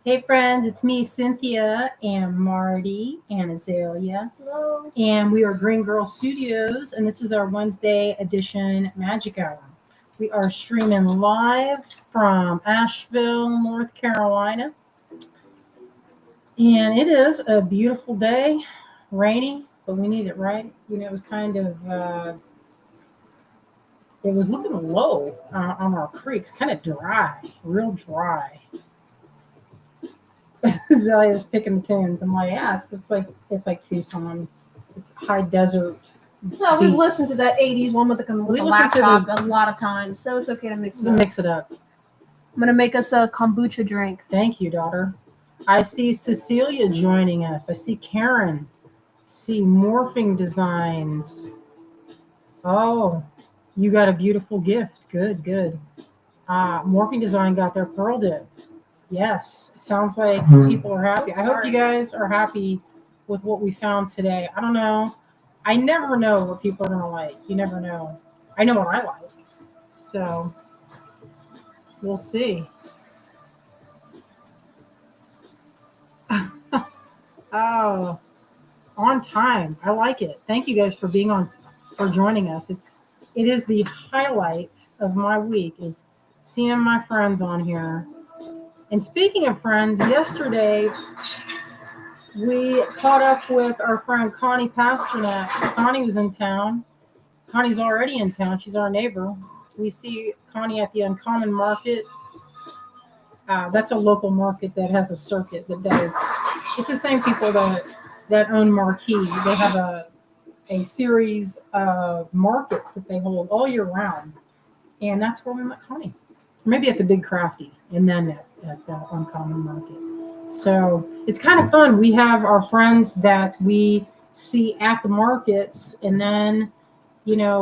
Hey friends, it's me, Cynthia, and Marty, and Azalea. Hello. And we are Greengirlstudios, and this is our Wednesday edition Magic Hour. We are streaming live from Asheville, North Carolina. And it is a beautiful day, rainy, but we need it, right? It was it was looking low on our creeks, kind of dry, real dry. Zelia's picking the tunes. I'm like, yeah, it's like Tucson. It's high desert. No, we've beats. listened to that 80s one with the We listened to laptop a lot of times, so it's okay to mix it We'll up. mix it up. I'm going to make us a kombucha drink. Thank you, daughter. I see Cecilia joining us. I see Karen. See morphing designs. Oh, you got a beautiful gift. Good, good. Morphing design got their pearl dip. Yes, it sounds like people are happy. I hope you guys are happy with what we found today. I don't know. I never know what people are going to like. You never know. I know what I like. So we'll see. Oh, on time. I like it. Thank you guys for joining us. It is the highlight of my week is seeing my friends on here. And speaking of friends, yesterday we caught up with our friend Connie Pasternak. Connie was in town. Connie's already in town. She's our neighbor. We see Connie at the Uncommon Market. That's a local market that has a circuit that does. It's the same people that own Marquee. They have a series of markets that they hold all year round, and that's where we met Connie. Maybe at the Big Crafty, and then at the Uncommon Market. So it's kind of fun. We have our friends that we see at the markets, and then, there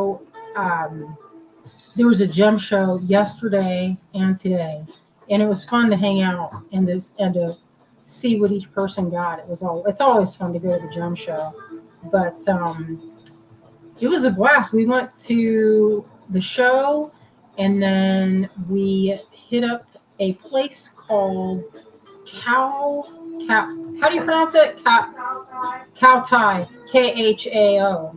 was a gem show yesterday and today, and it was fun to hang out and to see what each person got. It's always fun to go to the gem show, but it was a blast. We went to the show, and then we hit up a place called Cow. How do you pronounce it? Cow Thai. Khao.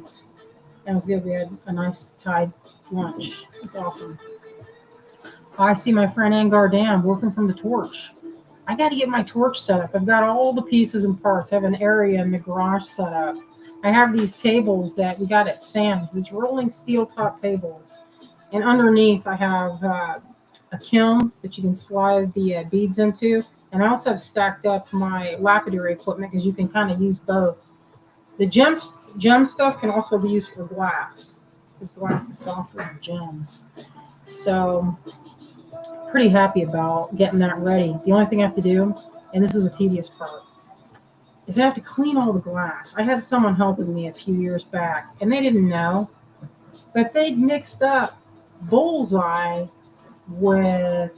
That was good. We had a nice Thai lunch. It was awesome. I see my friend Angar Dam working from the torch. I got to get my torch set up. I've got all the pieces and parts. I have an area in the garage set up. I have these tables that we got at Sam's, these rolling steel top tables. And underneath, I have a kiln that you can slide the beads into. And I also have stacked up my lapidary equipment because you can kind of use both. The gem stuff can also be used for glass because glass is softer than gems. So pretty happy about getting that ready. The only thing I have to do, and this is the tedious part, is I have to clean all the glass. I had someone helping me a few years back, and they didn't know, but they'd mixed up bullseye with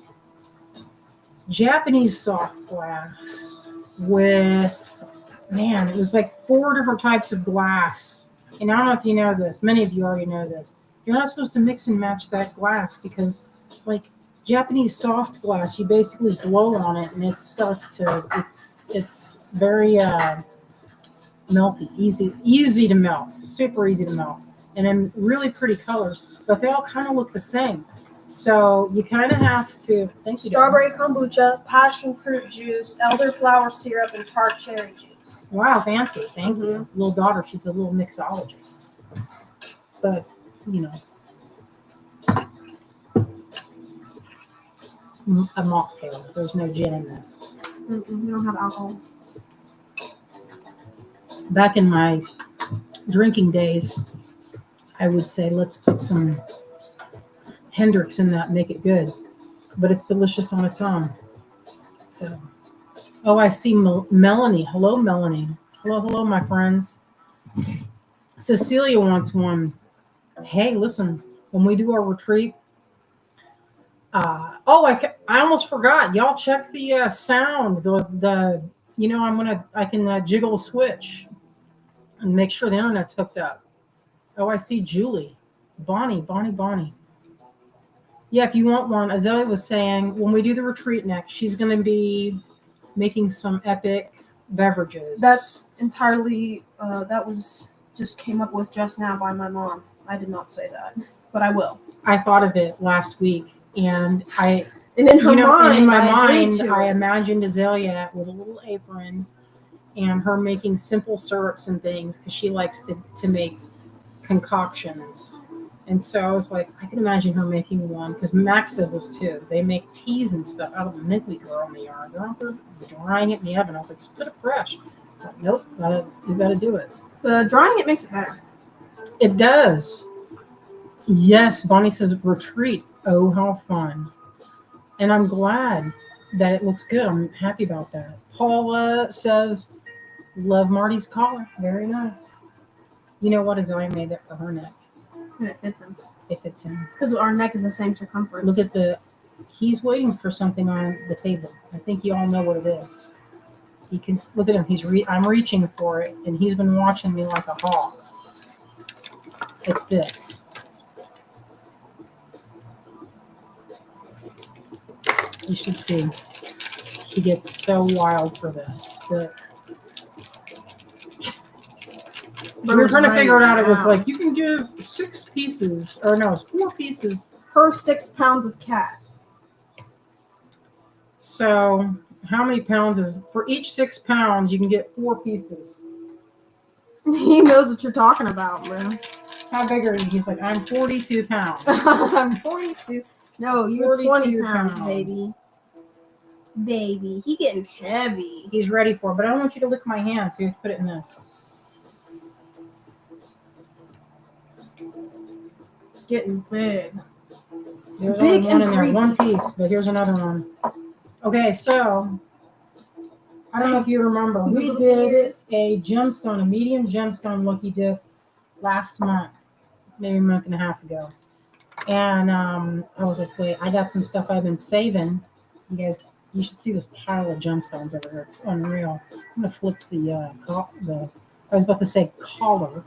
Japanese soft glass with, man, it was like 4 different types of glass. And I don't know if you know this. Many of you already know this. You're not supposed to mix and match that glass because, like, Japanese soft glass, you basically blow on it and it starts to, it's very melty, easy to melt, super easy to melt. And then really pretty colors, but they all kind of look the same. So you kind of have to. Strawberry kombucha, passion fruit juice, elderflower syrup, and tart cherry juice. Wow, fancy. Thank you. Little daughter, she's a little mixologist. But, a mocktail. There's no gin in this. We don't have alcohol. Back in my drinking days, I would say let's put some Hendrix in that and make it good. But it's delicious on its own. So, I see Melanie. Hello, Melanie. Hello, my friends. Cecilia wants one. Hey, listen, when we do our retreat, I almost forgot. Y'all check the sound. I can jiggle a switch and make sure the internet's hooked up. Oh, I see Julie, Bonnie. Yeah, if you want one, Azalea was saying when we do the retreat next, she's going to be making some epic beverages. That's entirely, that was just came up with just now by my mom. I did not say that, but I will. I thought of it last week, and And in her mind, and in my I agreed mind, to I it. imagined Azalea with a little apron and her making simple syrups and things because she likes to make concoctions. And so I was like, I can imagine her making one because Max does this too. They make teas and stuff out of the mint we grow in the yard. They're out there drying it in the oven. I was like, just put it fresh. Like, nope, you gotta do it. The drying it makes it better. It does. Yes, Bonnie says retreat. Oh, how fun. And I'm glad that it looks good. I'm happy about that. Paula says, love Marty's collar. Very nice. You know what? Azalea made that for her neck. And it fits him. It fits in. Because our neck is the same circumference. Look at he's waiting for something on the table. I think you all know what it is. He can look at him. I'm reaching for it, and he's been watching me like a hawk. It's this. You should see. He gets so wild for this. We were trying to figure it out. It was like you can give 6 pieces, or no, it's 4 pieces per 6 pounds of cat. So how many pounds is for each 6 pounds? You can get 4 pieces. He knows what you're talking about, bro. How big are you? He's like, I'm 42 pounds. I'm 42. No, you're 20 pounds, pounds. baby. Baby, he getting heavy. He's ready for it, but I don't want you to lick my hand, so you have to put it in this. Getting big. There's Big only one and in there, greedy. 1 piece, but here's another one. Okay, so I don't know if you remember, we did a gemstone, a medium gemstone lucky dip last month, maybe a month and a half ago. And I was like, wait, I got some stuff I've been saving. You should see this pile of gemstones over here. It's unreal. I'm gonna flip the I was about to say collar.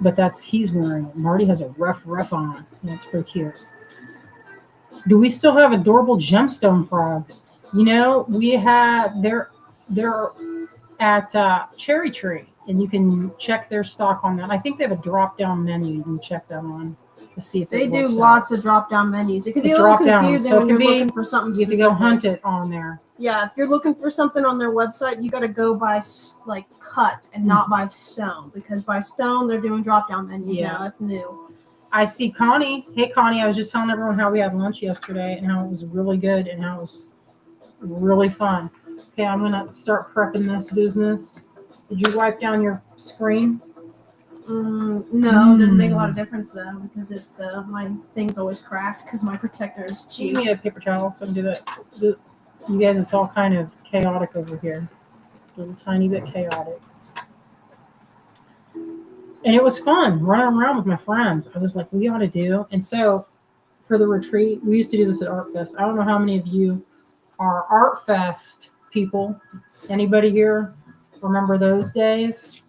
But he's wearing it. Marty has a rough on. That's pretty cute. Do we still have adorable gemstone frogs? You know, we have they're at Cherry Tree, and you can check their stock on that. I think they have a drop-down menu you can check them on to see if they it do works lots out. of drop-down menus. It can be a It little drop down, confusing so it when can you're be- looking for something You have specific. to go hunt it on there. Yeah, if you're looking for something on their website, you got to go by like cut and not by stone, because by stone they're doing drop-down menus now. That's new. I see Connie. Hey, Connie, I was just telling everyone how we had lunch yesterday and how it was really good and how it was really fun. Okay, I'm going to start prepping this business. Did you wipe down your screen? No, it doesn't make a lot of difference though, because it's my thing's always cracked because my protector is cheap. Give me a paper towel so I can do that. You guys, it's all kind of chaotic over here. A little tiny bit chaotic. And it was fun running around with my friends. I was like, we ought to do. And so for the retreat, we used to do this at Art Fest. I don't know how many of you are Art Fest people. Anybody here remember those days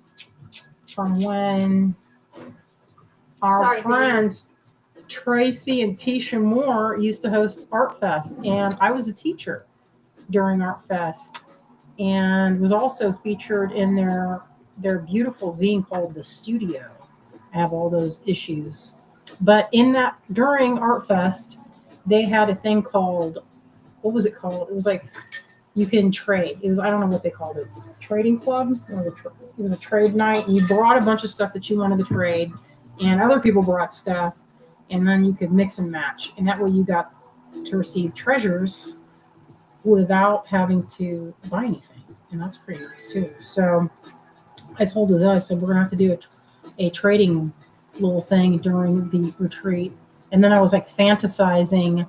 from when our friends Tracy and Tisha Moore used to host Art Fest, and I was a teacher during Art Fest and was also featured in their beautiful zine called The Studio. I have all those issues. But during Art Fest, they had a thing called, what was it called? It was like you can trade. I don't know what they called it. Trading club? It was a trade night. And you brought a bunch of stuff that you wanted to trade, and other people brought stuff, and then you could mix and match. And that way you got to receive treasures without having to buy anything. And that's pretty nice too. So I told Azelle, I said, we're gonna have to do a trading little thing during the retreat. And then I was like fantasizing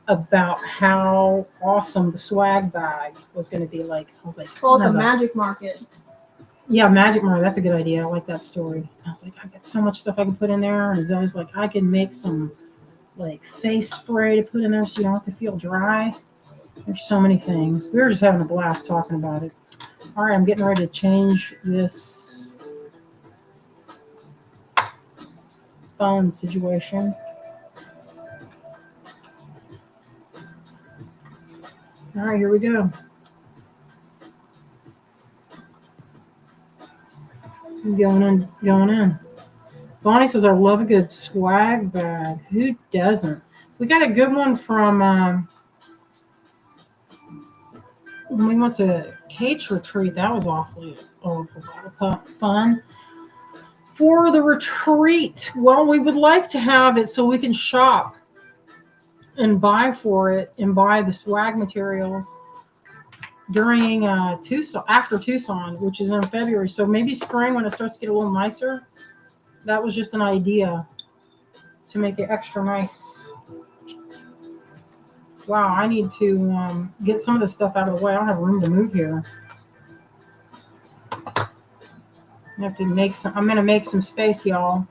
about how awesome the swag bag was going to be. Like, I was like, well, the magic market. Yeah, magic market. That's a good idea. I like that story. I was like, I got so much stuff I can put in there. And Azelle's like, I can make some like face spray to put in there so you don't have to feel dry. There's so many things. We were just having a blast talking about it. All right, I'm getting ready to change this phone situation. All right, here we go. Going in, going in. Bonnie says, I love a good swag bag. Who doesn't? We got a good one from when we went to Kate's retreat. That was awfully fun. For the retreat, well, we would like to have it so we can shop and buy for it and buy the swag materials during Tucson, after Tucson, which is in February. So maybe spring when it starts to get a little nicer. That was just an idea to make it extra nice. Wow, I need to get some of this stuff out of the way. I don't have room to move here. I have to make some. I'm gonna make some space, y'all.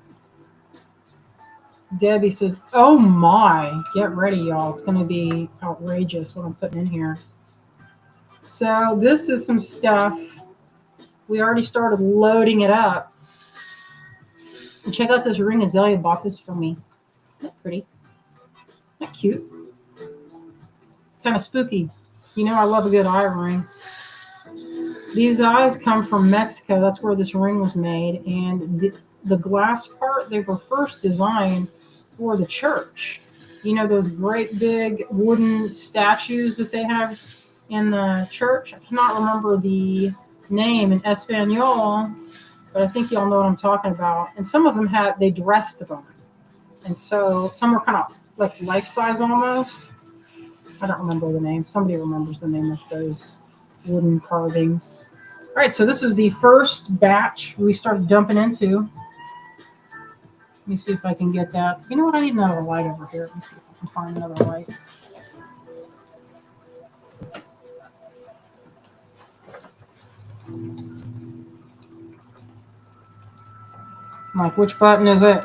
Debbie says, "Oh my, get ready, y'all. It's gonna be outrageous what I'm putting in here." So this is some stuff. We already started loading it up. And check out this ring. Azalea bought this for me. Isn't that pretty? Isn't that cute? Kind of spooky. You know I love a good eye ring. These eyes come from Mexico. That's where this ring was made. And the glass part, they were first designed for the church. You know those great big wooden statues that they have in the church? I cannot remember the name in Espanol, but I think y'all know what I'm talking about. And some of them they dressed them. And so some were kind of like life-size almost. I don't remember the name. Somebody remembers the name of those wooden carvings. All right, so this is the first batch we started dumping into. Let me see if I can get that. You know what? I need another light over here. Let me see if I can find another light. Mike, which button is it?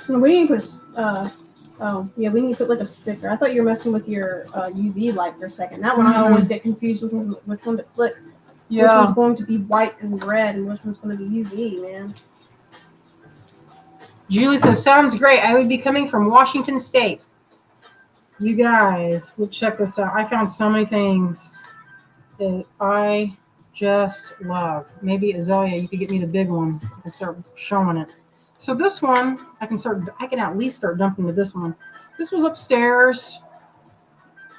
We need to put we need to put like a sticker. I thought you were messing with your UV light for a second. That one I always get confused with which one to click. Yeah. Which one's going to be white and red and which one's going to be UV, man. Julie says, sounds great. I would be coming from Washington State. You guys, let's check this out. I found so many things that I just love. Maybe Azalea, you could get me the big one. I can start showing it. So this one, I can at least start dumping to this one. This was upstairs.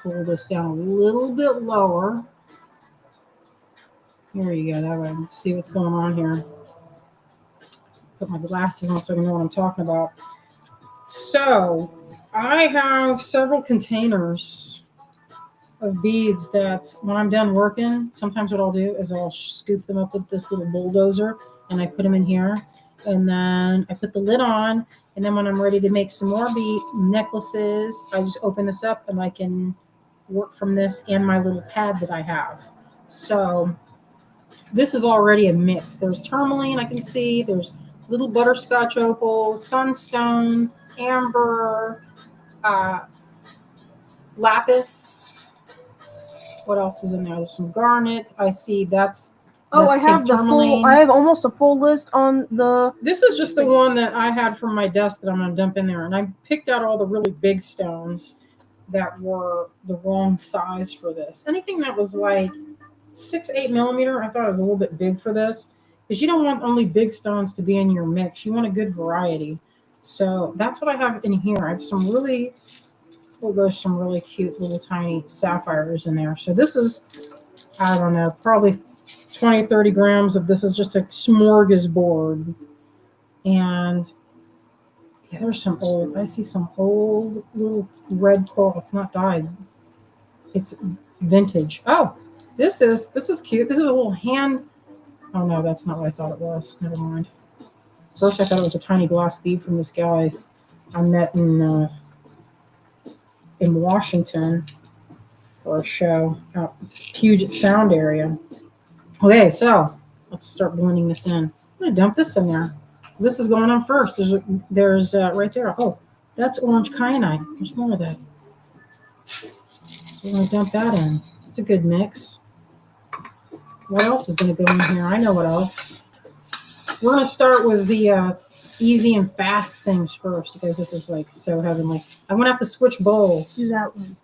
Pull this down a little bit lower. Here you go. That way I can see what's going on here. Put my glasses on so I can know what I'm talking about. So I have several containers of beads that when I'm done working, sometimes what I'll do is I'll scoop them up with this little bulldozer and I put them in here. And then I put the lid on, and then when I'm ready to make some more bead necklaces, I just open this up and I can work from this and my little pad that I have. So this is already a mix. There's tourmaline, I can see. There's little butterscotch opals, sunstone, amber, lapis. What else is in there? There's some garnet. I see that's I have I have almost a full list on the. This is just the one that I had from my desk that I'm going to dump in there. And I picked out all the really big stones that were the wrong size for this. Anything that was like 6-8 millimeter, I thought it was a little bit big for this. Because you don't want only big stones to be in your mix. You want a good variety. So that's what I have in here. I have some really, there's some really cute little tiny sapphires in there. So this is, I don't know, probably 20-30 grams of this is just a smorgasbord. And yeah, there's some old, I see some old little red coral. It's not dyed. It's vintage. Oh, this is cute. This is a little hand. Oh no, that's not what I thought it was. Never mind. First I thought it was a tiny glass bead from this guy I met in Washington for a show out Puget Sound area. Okay, so let's start blending this in. I'm gonna dump this in there. This is going on first. There's right there. Oh, that's orange kyanite. There's more of that. So we're gonna dump that in. It's a good mix. What else is gonna go in here? I know what else. We're gonna start with the easy and fast things first because this is like so heavenly. I'm gonna have to switch bowls. Do that one.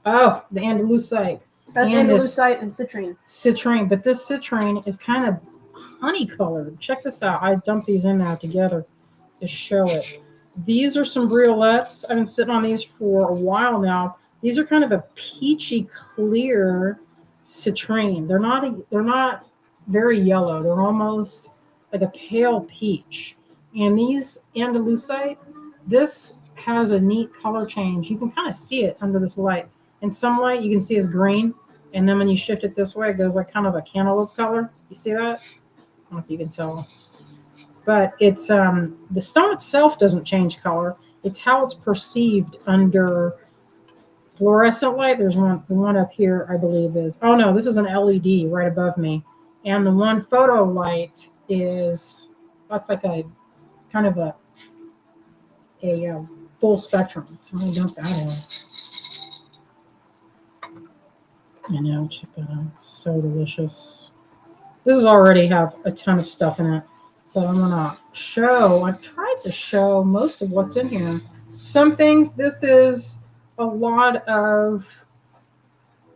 Oh, the Andalusite. That's And this Andalusite and citrine. citrine, but this citrine is kind of honey colored. Check this out. I dumped these in now together to show it. These are some briolettes. I've been sitting on these for a while now. These are kind of a peachy clear citrine. They're not very yellow. They're almost like a pale peach. And these Andalusite, this has a neat color change. You can kind of see it under this light. In some light, you can see it's green, and then when you shift it this way, it goes like kind of a cantaloupe color. You see that? I don't know if you can tell. But it's the stone itself doesn't change color. It's how it's perceived under fluorescent light. There's the one up here, I believe is. Oh no, this is an LED right above me, and the one photo light that's like a kind of a full spectrum. So I'm gonna dump that in. I know, check that out. It's so delicious. This is already have a ton of stuff in it, but I'm gonna show. I've tried to show most of what's in here. Some things. This is a lot of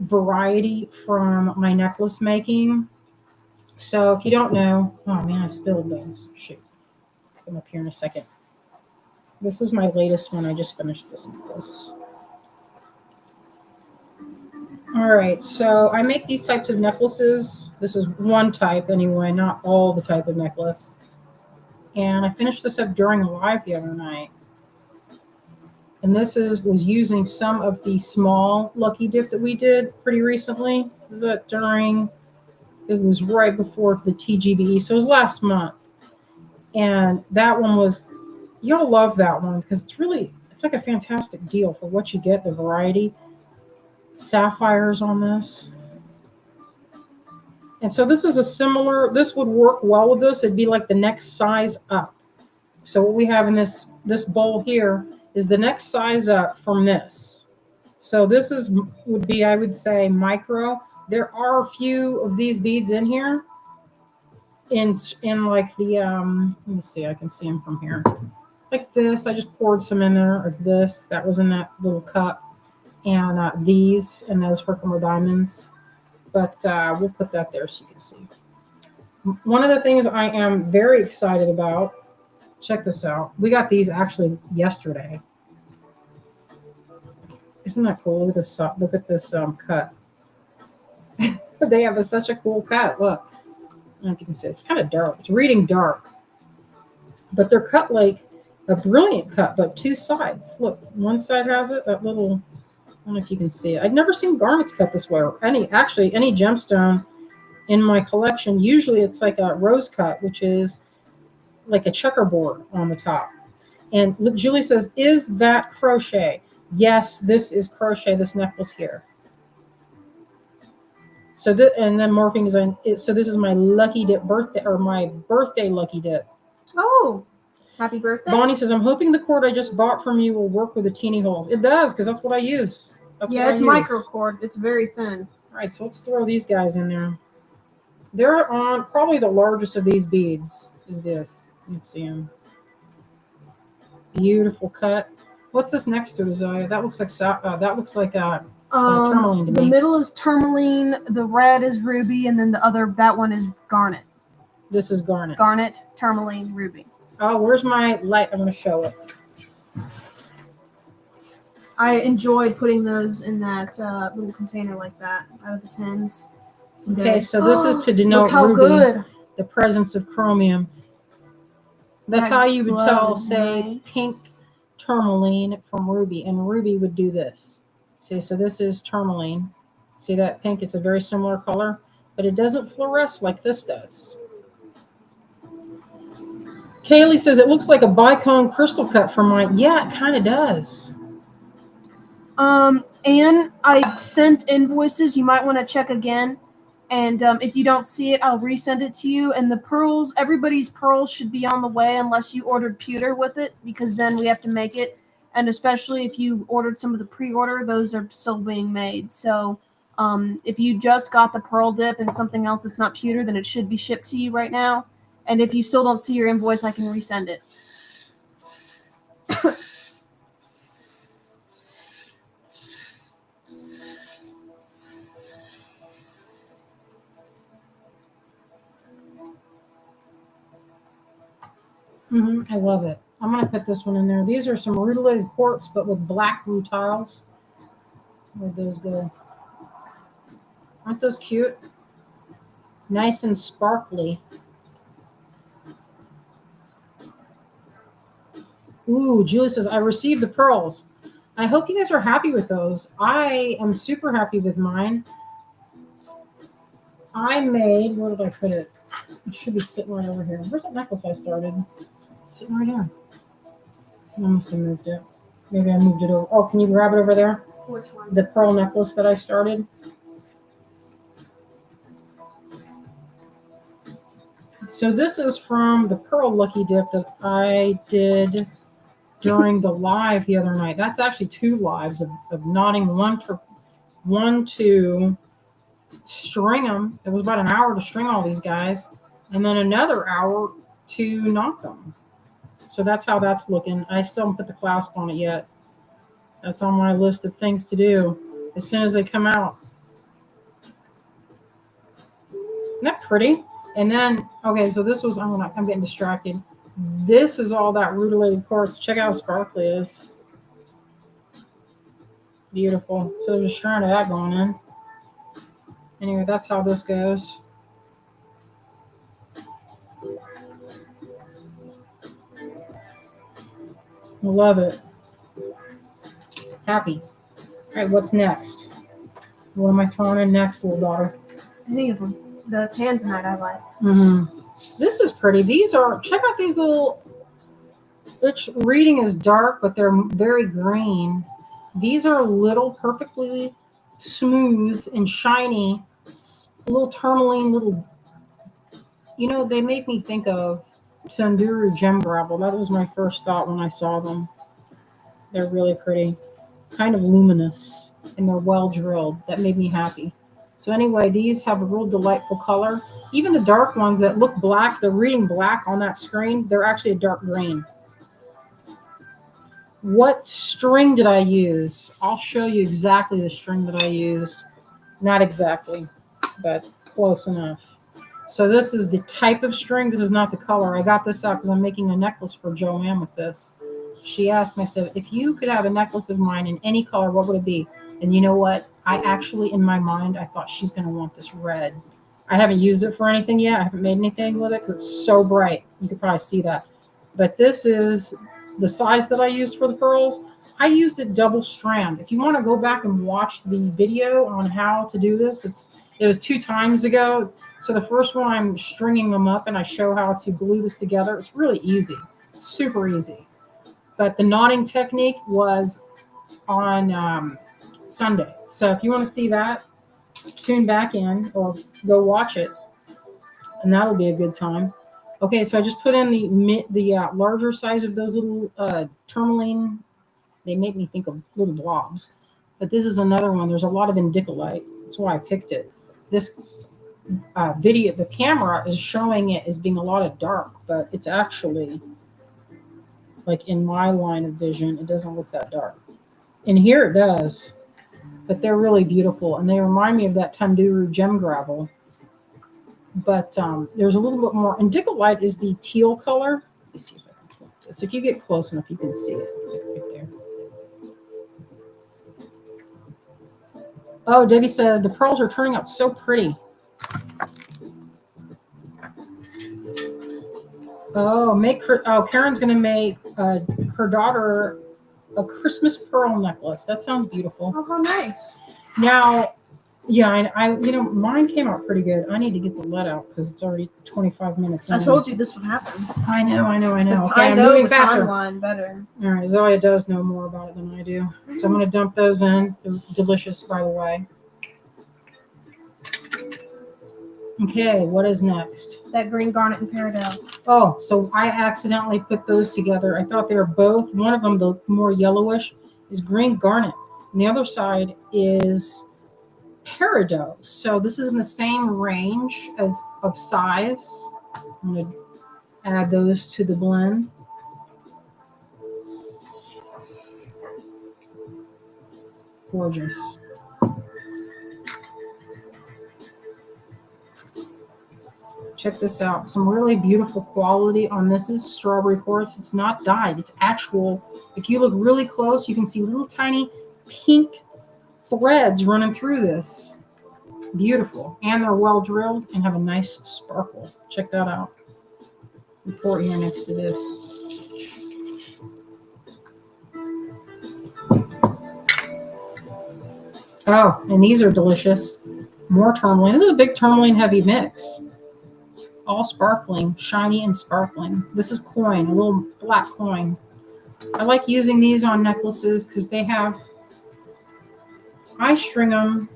variety from my necklace making. So if you don't know, oh man, I spilled those. Shoot, come up here in a second. This is my latest one. I just finished this necklace. All right, so I make these types of necklaces. This is one type anyway, not all the type of necklace. And I finished this up during a live the other night. And this was using some of the small Lucky Dip that we did pretty recently. It was right before the TGBE, so it was last month. And that one was, you'll love that one because it's like a fantastic deal for what you get, the variety. Sapphires on this. And so this would work well with this. It'd be like the next size up. So what we have in this bowl here is the next size up from this. So this would be, I would say, micro. There are a few of these beads in here. In like the let me see, I can see them from here. Like this, I just poured some in there of this. That was in that little cup. And these and those Herkimer diamonds. But we'll put that there so you can see. One of the things I am very excited about, check this out. We got these actually yesterday. Isn't that cool? Look at this cut. They have such a cool cut. Look. I don't know if you can see. It's kind of dark. It's reading dark. But they're cut like a brilliant cut, but two sides. Look, one side has it, that little, I don't know if you can see it. I've never seen garnets cut this way, or any gemstone in my collection. Usually it's like a rose cut, which is like a checkerboard on the top. And look, Julie says, is that crochet? Yes, this is crochet, this necklace here. So and then morphing design. So this is my Lucky Dip birthday, or my birthday Lucky Dip. Oh, happy birthday! Bonnie says, I'm hoping the cord I just bought from you will work with the teeny holes. It does, because that's what I use. It's micro cord. It's very thin. All right, so let's throw these guys in there. They're on probably the largest of these beads. Is this? You can see them. Beautiful cut. What's this next to it, Isaiah? That looks like tourmaline to me. The middle is tourmaline, the red is ruby, and then that one is garnet. This is garnet. Garnet, tourmaline, ruby. Oh, where's my light? I'm going to show it. I enjoyed putting those in that little container like that, out of the tins. Okay, so this is to denote ruby, the presence of chromium. That's how you would tell, say, pink tourmaline from ruby, and ruby would do this. See, so this is tourmaline. See that pink? It's a very similar color, but it doesn't fluoresce like this does. Kaylee says it looks like a bicone crystal cut from mine. Yeah, it kind of does. And I sent invoices. You might want to check again. And if you don't see it, I'll resend it to you. And the pearls, everybody's pearls should be on the way unless you ordered pewter with it, because then we have to make it. And especially if you ordered some of the pre-order, those are still being made. So if you just got the pearl dip and something else that's not pewter, then it should be shipped to you right now. And if you still don't see your invoice, I can resend it. I love it. I'm going to put this one in there. These are some rutilated quartz, but with black rutiles. Where'd those go? Aren't those cute? Nice and sparkly. Ooh, Julie says, I received the pearls. I hope you guys are happy with those. I am super happy with mine. I made, where did I put it? It should be sitting right over here. Where's that necklace I started? Sitting right here. I must have moved it. Maybe I moved it over. Oh, can you grab it over there? Which one? The pearl necklace that I started. So this is from the Pearl Lucky Dip that I did during the live the other night. That's actually 2 lives of knotting one to string them. It was about an hour to string all these guys, and then another hour to knot them. So that's how that's looking. I still haven't put the clasp on it yet. That's on my list of things to do as soon as they come out. Isn't that pretty? And then, okay, so this was, I'm getting distracted. This is all that rutilated quartz. Check out how sparkly it is. Beautiful. So there's a strand of that going in. Anyway, that's how this goes. Love it. Happy. All right, what's next? What am I throwing in next, little daughter? Any of them. The tanzanite I like. This is pretty. These are, check out these little, which reading is dark, but they're very green. These are little, perfectly smooth and shiny, little tourmaline, little, they make me think of Tunduru gem gravel. That was my first thought when I saw them. They're really pretty, kind of luminous, and they're well drilled. That made me happy. So anyway, these have a real delightful color. Even the dark ones that look black, they're reading black on that screen, they're actually a dark green. What string did I use? I'll show you exactly the string that I used. Not exactly, but close enough. So this is the type of string. This is not the color. I got this out because I'm making a necklace for Joanne with this. She asked me, I said, if you could have a necklace of mine in any color, what would it be? And you know what? I actually, in my mind, I thought she's going to want this red. I haven't used it for anything yet. I haven't made anything with it because it's so bright. You could probably see that. But this is the size that I used for the pearls. I used it double strand. If you want to go back and watch the video on how to do this, it was 2 times ago. So the first one, I'm stringing them up and I show how to glue this together. It's really easy, super easy. But the knotting technique was on Sunday. So if you want to see that, tune back in or go watch it, and that'll be a good time. Okay, so I just put in the larger size of those little tourmaline. They make me think of little blobs. But this is another one. There's a lot of indicolite. That's why I picked it. This video, the camera is showing it as being a lot of dark, but it's actually, like in my line of vision, it doesn't look that dark. And here it does, but they're really beautiful, and they remind me of that Tunduru gem gravel. But there's a little bit more. Indicolite is the teal color. Let me see if I can flip this. If you get close enough, you can see it. It's like right there. Oh, Debbie said the pearls are turning out so pretty. Oh, Karen's going to make her daughter a Christmas pearl necklace. That sounds beautiful. Oh, how nice. Now, yeah, mine came out pretty good. I need to get the lead out because it's already 25 minutes in. I told you this would happen. I know. Okay, I know the timeline better. All right, Zoya does know more about it than I do. So I'm going to dump those in. They're delicious, by the way. Okay, what is next? That green garnet and peridot. Oh, so I accidentally put those together. I thought they were both. One of them, the more yellowish, is green garnet. And the other side is peridot. So this is in the same range of size. I'm going to add those to the blend. Gorgeous. check this out. Some really beautiful quality on this is strawberry quartz. It's not dyed. It's actual. If you look really close, you can see little tiny pink threads running through this. Beautiful. And they're well drilled and have a nice sparkle. Check that out. Report here next to this. Oh, and these are delicious. More tourmaline. This is a big tourmaline heavy mix. All sparkling, shiny and sparkling. This is coin, a little flat coin. I like using these on necklaces because they have, I string them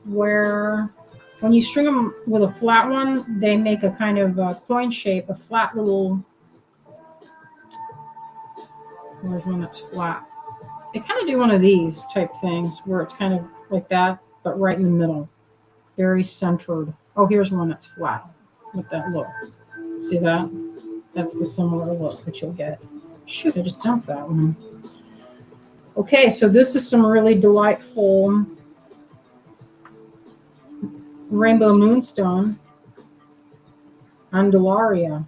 where when you string them with a flat one, they make a kind of coin shape, a flat little, there's one that's flat. They kind of do one of these type things where it's kind of like that, but right in the middle. Very centered. Oh, here's one that's flat with that look. See that? That's the similar look that you'll get. Shoot, I just dumped that one. Okay, so this is some really delightful rainbow moonstone, Andalaria.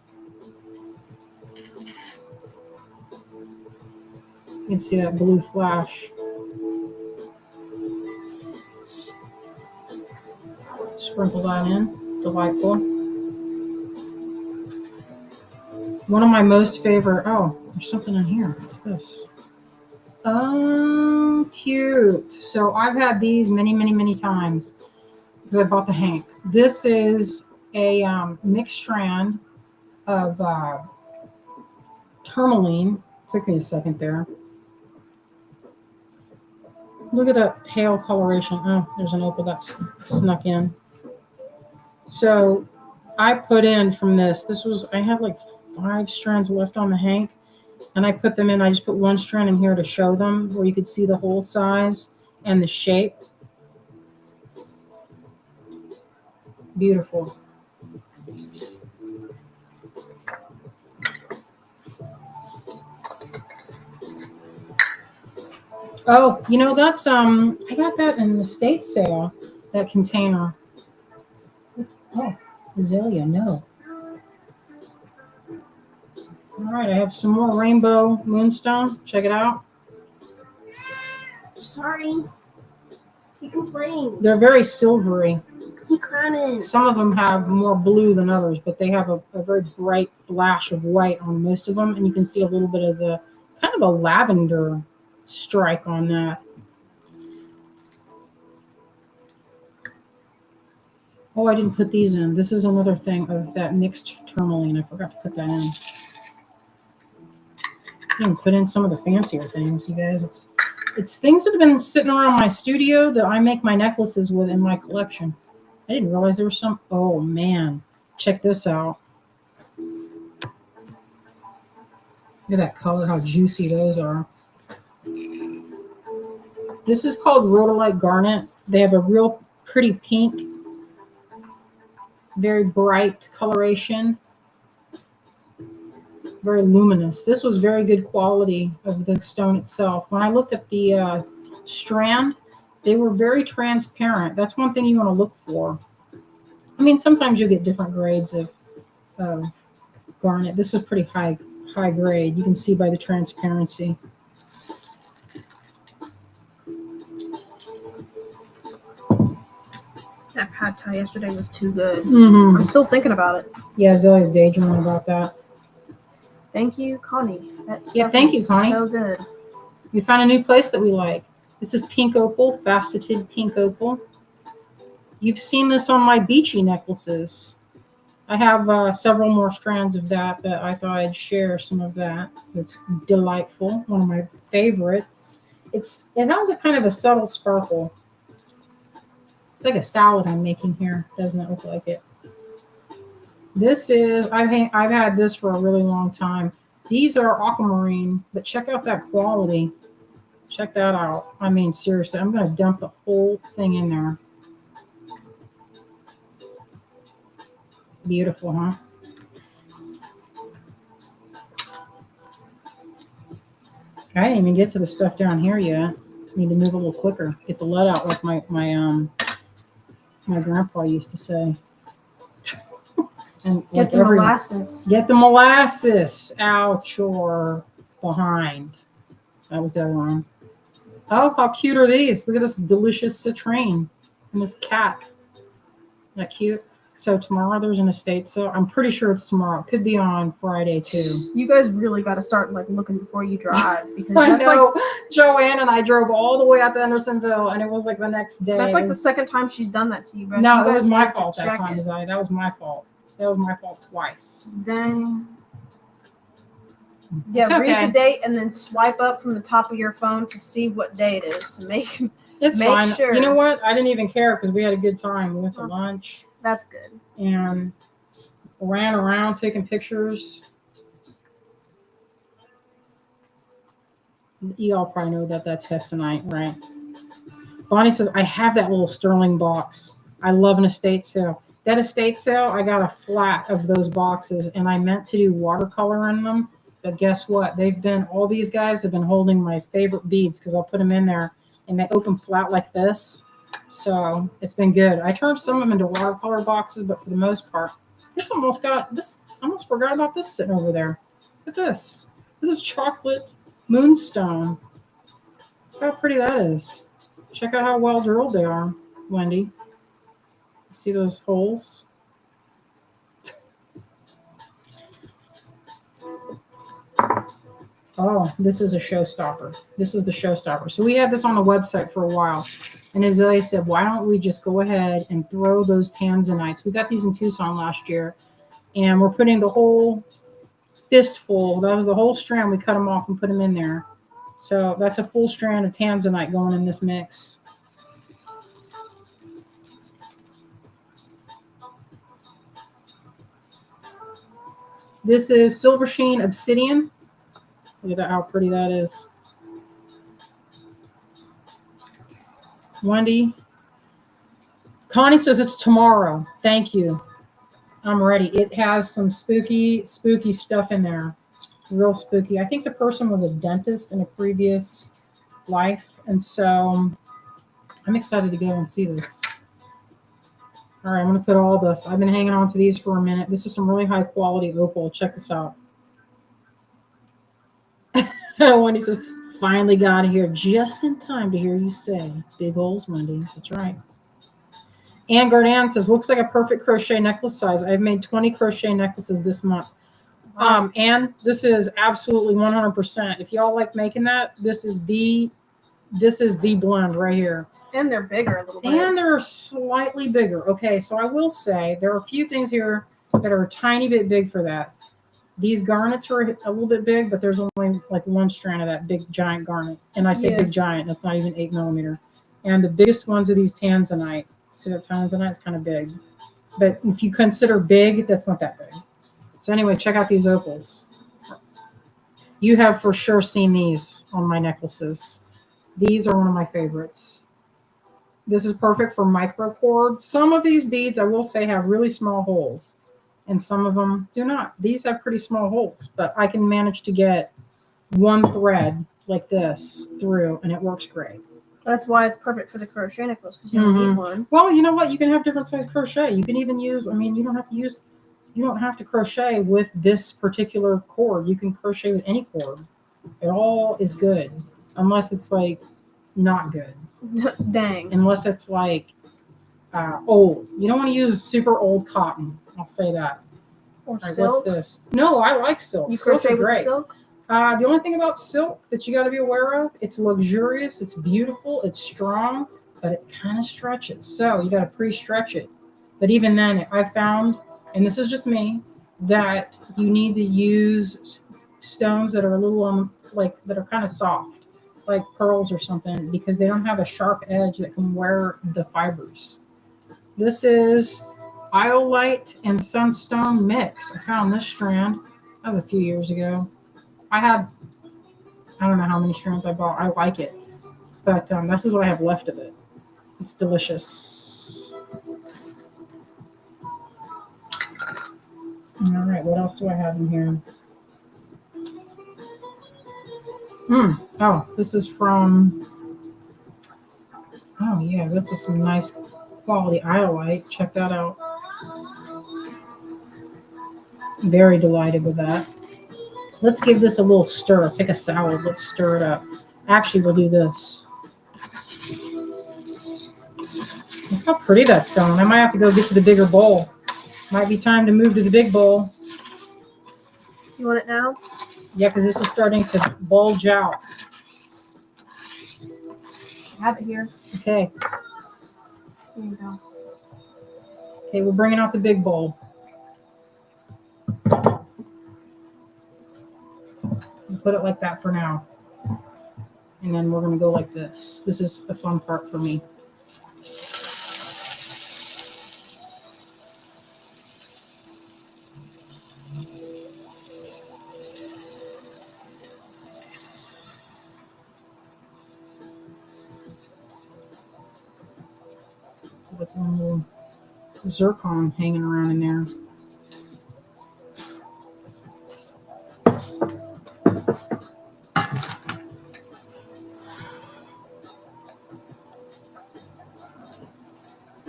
You can see that blue flash. Sprinkle that in. Delightful. One of my most favorite. Oh, there's something in here. What's this? Oh, cute. So I've had these many, many, many times because I bought the Hank. This is a mixed strand of tourmaline. Took me a second there. Look at that pale coloration. Oh, there's an opal that's snuck in. So I put in from this was, I had like 5 strands left on the Hank, and I put them in. I just put 1 strand in here to show them where you could see the whole size and the shape. Beautiful. Oh, you know, that's I got that in the estate sale, that container. Oh, azalea, no. All right, I have some more rainbow moonstone. Check it out. Sorry. He complains. They're very silvery. He crying. Some of them have more blue than others, but they have a very bright flash of white on most of them, and you can see a little bit of the kind of a lavender strike on that. Oh, I didn't put these in. This is another thing of that mixed tourmaline. I forgot to put that in. I didn't put in some of the fancier things, you guys. It's things that have been sitting around my studio that I make my necklaces with in my collection. I didn't realize there was some. Oh man, check this out. Look at that color, how juicy those are. This is called rhodolite garnet. They have a real pretty pink, very bright coloration, very luminous. This was very good quality of the stone itself. When I looked at the strand, they were very transparent. That's one thing you want to look for. I mean, sometimes you get different grades of garnet. This was pretty high grade. You can see by the transparency. That pad thai yesterday was too good. Mm-hmm. I'm still thinking about it. Yeah, Zoe's daydreaming about that. Thank you, Connie. That stuff Yeah, thank you, Connie. So good. We found a new place that we like. This is pink opal, faceted pink opal. You've seen this on my beachy necklaces. I have several more strands of that, but I thought I'd share some of that. It's delightful. One of my favorites. It has a kind of a subtle sparkle. It's like a salad I'm making here. Doesn't it look like it? This is, I've had this for a really long time. These are aquamarine, but check out that quality. Check that out. I mean, seriously, I'm going to dump the whole thing in there. Beautiful, huh? I didn't even get to the stuff down here yet. Need to move a little quicker. Get the lead out like my grandpa used to say. And Get the molasses. Get the molasses out your behind. That was the other one. Oh, how cute are these? Look at this delicious citrine and this cat. Isn't that cute? So tomorrow there's an estate sale. I'm pretty sure it's tomorrow. It could be on Friday too. You guys really got to start like looking before you drive because I that's know. like Joanne and I drove all the way out to Andersonville, and it was like the next day. that's like the second time she's done that to you. But No, you it was guys my need to fault that check time, it. Zai. That was my fault. That was my fault twice. Dang. It's Yeah, read okay. the date and then swipe up from the top of your phone to see what day it is to make It's make fine. sure. You know what? I didn't even care because we had a good time. We went to lunch That's good. and ran around taking pictures. You all probably know that that's Hestonite, right? Bonnie says, I have that little sterling box. I love an estate sale. That estate sale, I got a flat of those boxes, and I meant to do watercolor in them. But guess what? All these guys have been holding my favorite beads because I'll put them in there, and they open flat like this. So it's been good. I turned some of them into watercolor boxes, but for the most part, I almost forgot about this sitting over there. Look at this. This is chocolate moonstone. Look how pretty that is. Check out how well drilled they are, Wendy. See those holes? Oh, this is a showstopper. This is the showstopper. So we had this on the website for a while. And as I said, why don't we just go ahead and throw those tanzanites? We got these in Tucson last year. And we're putting the whole fistful. That was the whole strand. We cut them off and put them in there. So that's a full strand of tanzanite going in this mix. This is Silver Sheen Obsidian. Look at that, how pretty that is. Wendy. Connie says it's tomorrow. Thank you. I'm ready. It has some spooky stuff in there. Real spooky. I think the person was a dentist in a previous life. And so I'm excited to go and see this. All right, I'm going to put all this. I've been hanging on to these for a minute. This is some really high quality opal. Check this out. Wendy says, finally got here just in time to hear you say big holes, Wendy. That's right. Ann Gardan says, looks like a perfect crochet necklace size. I've made 20 crochet necklaces this month. Wow. And this is absolutely 100%. If y'all like making that, this is the blend right here. And they're bigger a little bit. And they're slightly bigger. Okay, so I will say there are a few things here that are a tiny bit big for that. These garnets are a little bit big, but there's only like one strand of that big giant garnet. And I say big giant, that's not even 8 millimeter. And the biggest ones are these tanzanite. See that tanzanite is kind of big. But if you consider big, that's not that big. So anyway, check out these opals. You have for sure seen these on my necklaces. These are one of my favorites. This is perfect for micro cord. Some of these beads, I will say, have really small holes. And some of them do not. These have pretty small holes, but I can manage to get one thread like this through, and it works great. That's why it's perfect for the crochet necklace, because you don't need one. Well, you know what? You can have different size crochet. You can even use, you don't have to crochet with this particular cord. You can crochet with any cord. It all is good, unless it's like not good. Dang. Unless it's like old. You don't want to use super old cotton. I'll say that. Or right, silk. what's this? No, I like silk. You Silk crochet is with great. silk? The only thing about silk that you got to be aware of, it's luxurious, it's beautiful, it's strong, but it kind of stretches. So you got to pre-stretch it. But even then, I found, and this is just me, that you need to use stones that are a little that are kind of soft, like pearls or something, because they don't have a sharp edge that can wear the fibers. This is Iolite and Sunstone mix. I found this strand. That was a few years ago. I don't know how many strands I bought. I like it. But this is what I have left of it. It's delicious. All right, what else do I have in here? Oh, this is from, oh yeah, this is some nice quality Iolite. Check that out. Very delighted with that. Let's give this a little stir. It's like a salad. Let's stir it up. Actually, we'll do this. Look how pretty that's going. I might have to go get to the bigger bowl. Might be time to move to the big bowl. You want it now? Yeah, because this is starting to bulge out. I have it here. Okay. Here you go. Okay, we're bringing out the big bowl. We'll put it like that for now. And then we're going to go like this. This is the fun part for me. With one little zircon hanging around in there.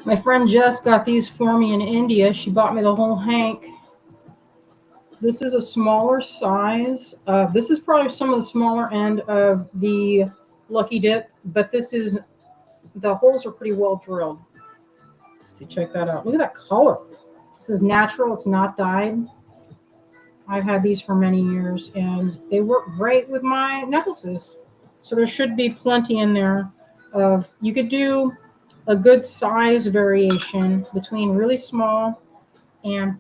My friend Jess got these for me in India. She bought me the whole hank. This is a smaller size. This is probably some of the smaller end of the Lucky Dip, but this is, the holes are pretty well drilled. So check that out. Look at that color. This is natural. It's not dyed. I've had these for many years, and they work great with my necklaces. So there should be plenty in there. You could do a good size variation between really small and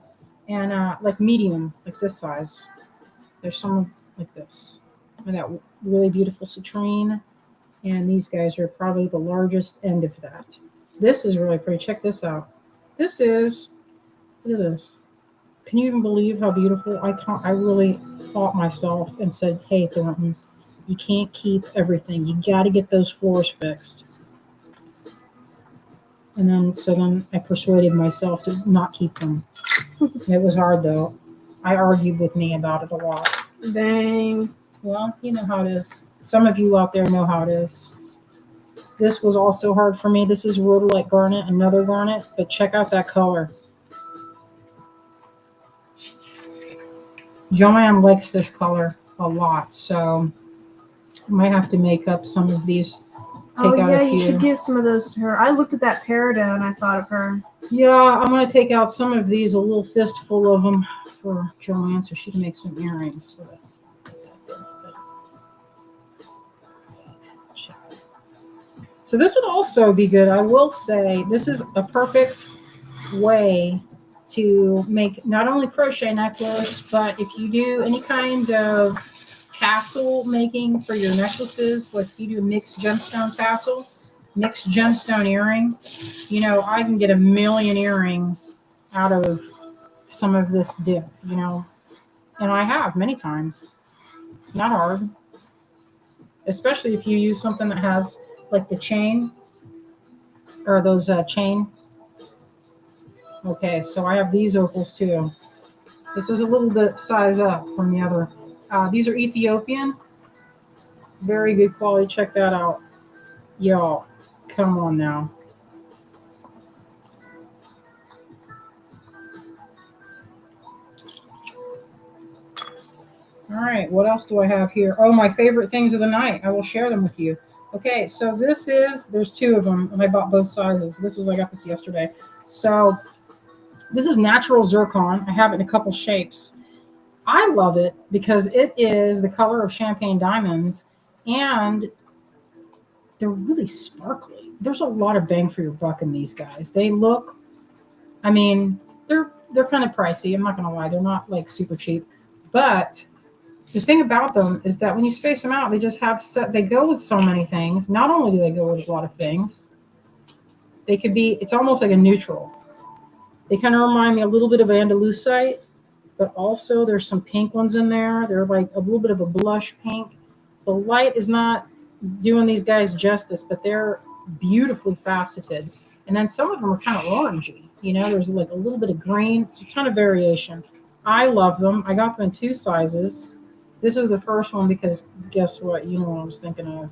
like medium, like this size. There's some like this, and that really beautiful citrine. And these guys are probably the largest end of that. This is really pretty. Check this out. This is, look at this. Can you even believe how beautiful? I really fought myself and said, hey, Thornton, you can't keep everything. You got to get those floors fixed. And then I persuaded myself to not keep them. It was hard, though. I argued with me about it a lot. Dang. Well, you know how it is. Some of you out there know how it is. This was also hard for me. This is rhodolite garnet, another garnet, but check out that color. Joanne likes this color a lot, so I might have to make up some of these. Take out a few. You should give some of those to her. I looked at that peridot and I thought of her. Yeah, I'm going to take out some of these, a little fistful of them for Joanne so she can make some earrings. So this would also be good. I will say this is a perfect way to make not only crochet necklace, but if you do any kind of tassel making for your necklaces, like if you do a mixed gemstone tassel, mixed gemstone earring, you know, I can get a million earrings out of some of this dip, you know, and I have many times. It's not hard, especially if you use something that has like the chain or those chain. Okay, so I have these opals too. This is a little bit size up from the other. These are Ethiopian. Very good quality. Check that out. Y'all, come on now. All right, what else do I have here? Oh, my favorite things of the night. I will share them with you. Okay, so this is, there's two of them, and I bought both sizes. I got this yesterday. So this is natural zircon. I have it in a couple shapes. I love it because it is the color of champagne diamonds, and they're really sparkly. There's a lot of bang for your buck in these guys. They look, I mean, they're kind of pricey. I'm not going to lie. They're not like super cheap. But the thing about them is that when you space them out, they just have they go with so many things. Not only do they go with a lot of things, they could be, it's almost like a neutral. They kind of remind me a little bit of Andalusite, but also there's some pink ones in there. They're like a little bit of a blush pink. The light is not doing these guys justice, but they're beautifully faceted. And then some of them are kind of orangey. You know, there's like a little bit of green. It's a ton of variation. I love them. I got them in two sizes. This is the first one because guess what? You know what I was thinking of.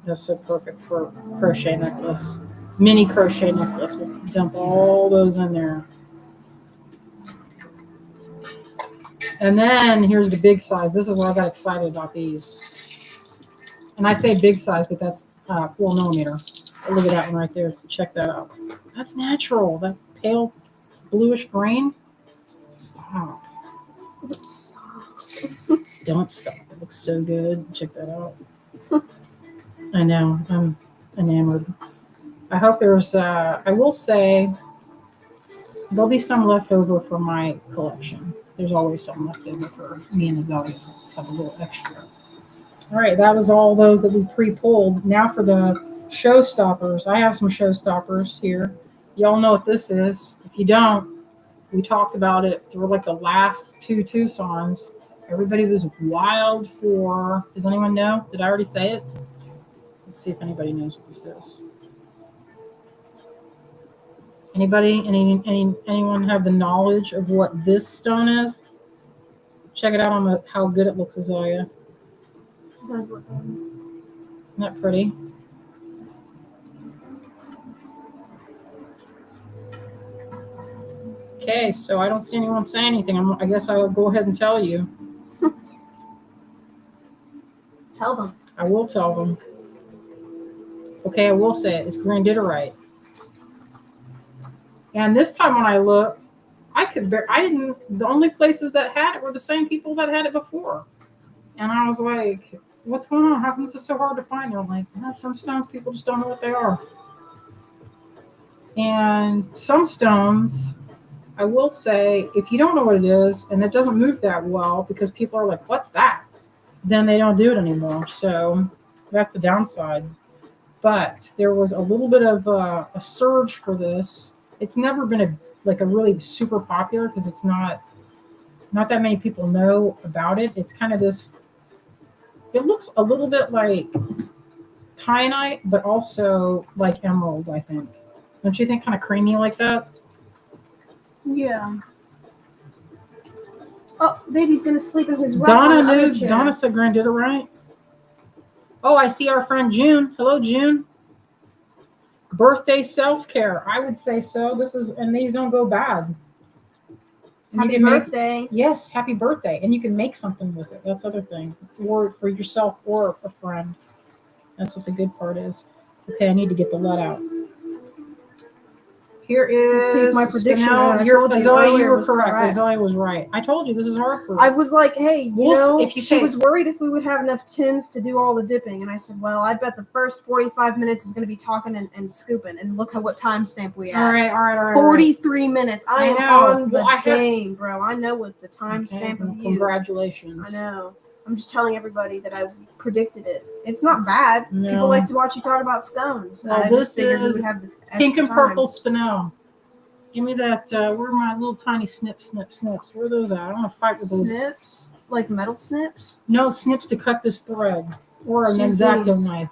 That's so perfect for crochet necklace. Mini crochet necklace. We'll dump all those in there. And then here's the big size. This is what I got excited about these. And I say big size, but that's 4mm. Look at that one right there. Check that out. That's natural. That pale bluish green. Stop. Don't stop. It looks so good. Check that out. I know. I'm enamored. I hope there's, I will say, there'll be some left over for my collection. There's always some left over for me and Azalea to have a little extra. All right, that was all those that we pre-pulled. Now for the showstoppers. I have some showstoppers here. Y'all know what this is. If you don't, we talked about it through like the last two Tucsons. Everybody was wild for, does anyone know? Did I already say it? Let's see if anybody knows what this is. Anybody? Anyone have the knowledge of what this stone is? Check it out on how good it looks, Azalea. It does look good. Isn't that pretty? Okay, so I don't see anyone say anything. I guess I'll go ahead and tell you. Tell them. I will tell them. Okay, I will say it. It's granditerite. And this time when I looked, the only places that had it were the same people that had it before. And I was like, what's going on? How come this is so hard to find? They're like, some stones people just don't know what they are. And some stones, I will say, if you don't know what it is and it doesn't move that well because people are like, what's that? Then they don't do it anymore. So that's the downside. But there was a little bit of a surge for this. It's never been a really super popular because it's not that many people know about it. It's kind of this, it looks a little bit like kyanite, but also like emerald, I think. Don't you think kind of creamy like that? Yeah. Oh, baby's gonna sleep in his Donna knew. Donna said granditerite. Oh, I see our friend June. Hello, June. Birthday self-care. I would say so. And these don't go bad. Happy birthday. Yes, happy birthday. And you can make something with it. That's the other thing. Or for yourself or a friend. That's what the good part is. Okay, I need to get the lead out. Here is my prediction. I told you Azalea, you were correct. Azalea was right. I told you this is hard for you. I was like, hey, she was worried if we would have enough tins to do all the dipping. And I said, well, I bet the first 45 minutes is going to be talking and scooping. And look at what timestamp we have. All right. 43 minutes. I am on the game, bro. I know what the timestamp of you. Congratulations. I know. I'm just telling everybody that I predicted it. It's not bad. No. People like to watch you talk about stones. Well, I just figured we would have the pink and time. purple spinel. Give me that. Where are my little tiny snips? Where are those at? I don't want to fight with those. Snips? Like metal snips? No, snips to cut this thread. Or an X-Acto knife.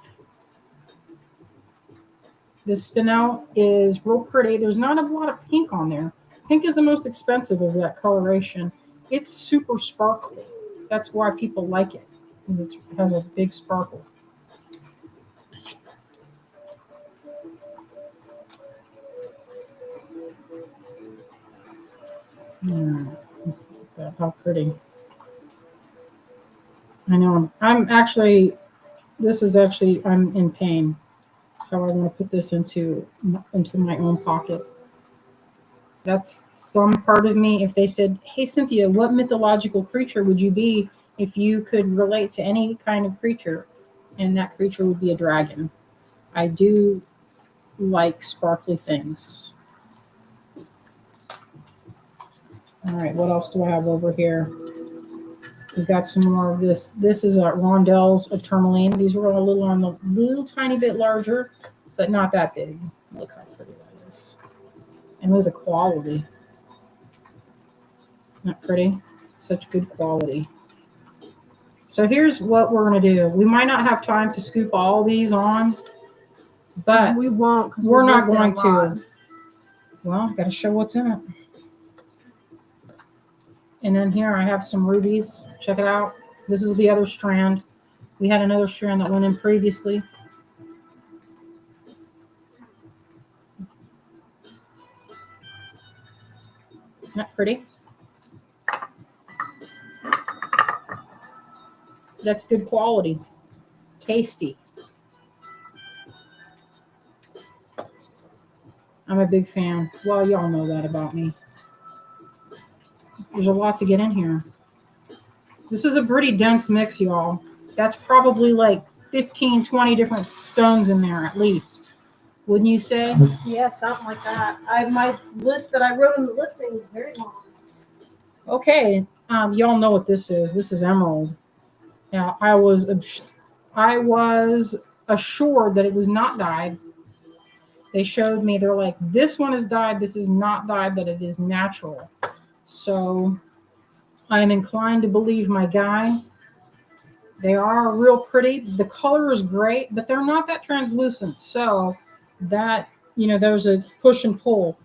This spinel is real pretty. There's not a lot of pink on there. Pink is the most expensive of that coloration. It's super sparkly. That's why people like it. It has a big sparkle. How pretty. I know. I'm in pain. How I'm going to put this into my own pocket. That's some part of me. If they said, hey, Cynthia, what mythological creature would you be if you could relate to any kind of creature? And that creature would be a dragon. I do like sparkly things. All right, what else do I have over here? We've got some more of this. This is rondelles of tourmaline. These were a little tiny bit larger, but not that big. Look how pretty that is. And look at the quality. Not pretty? Such good quality. So here's what we're going to do. We might not have time to scoop all these on, but we won't because we're not going to. Well, I got to show what's in it. And then here I have some rubies. Check it out. This is the other strand. We had another strand that went in previously. Isn't that pretty? That's good quality. Tasty. I'm a big fan. Well, y'all know that about me. There's a lot to get in here. This is a pretty dense mix, y'all. That's probably like 15, 20 different stones in there at least. Wouldn't you say? Yeah, something like that. My list that I wrote in the listing is very long. Okay, y'all know what this is. This is emerald. Now, I was assured that it was not dyed. They showed me. They're like, this one is dyed. This is not dyed, but it is natural. So I am inclined to believe my guy. They are real pretty. The color is great, but they're not that translucent. So that, there's a push and pull.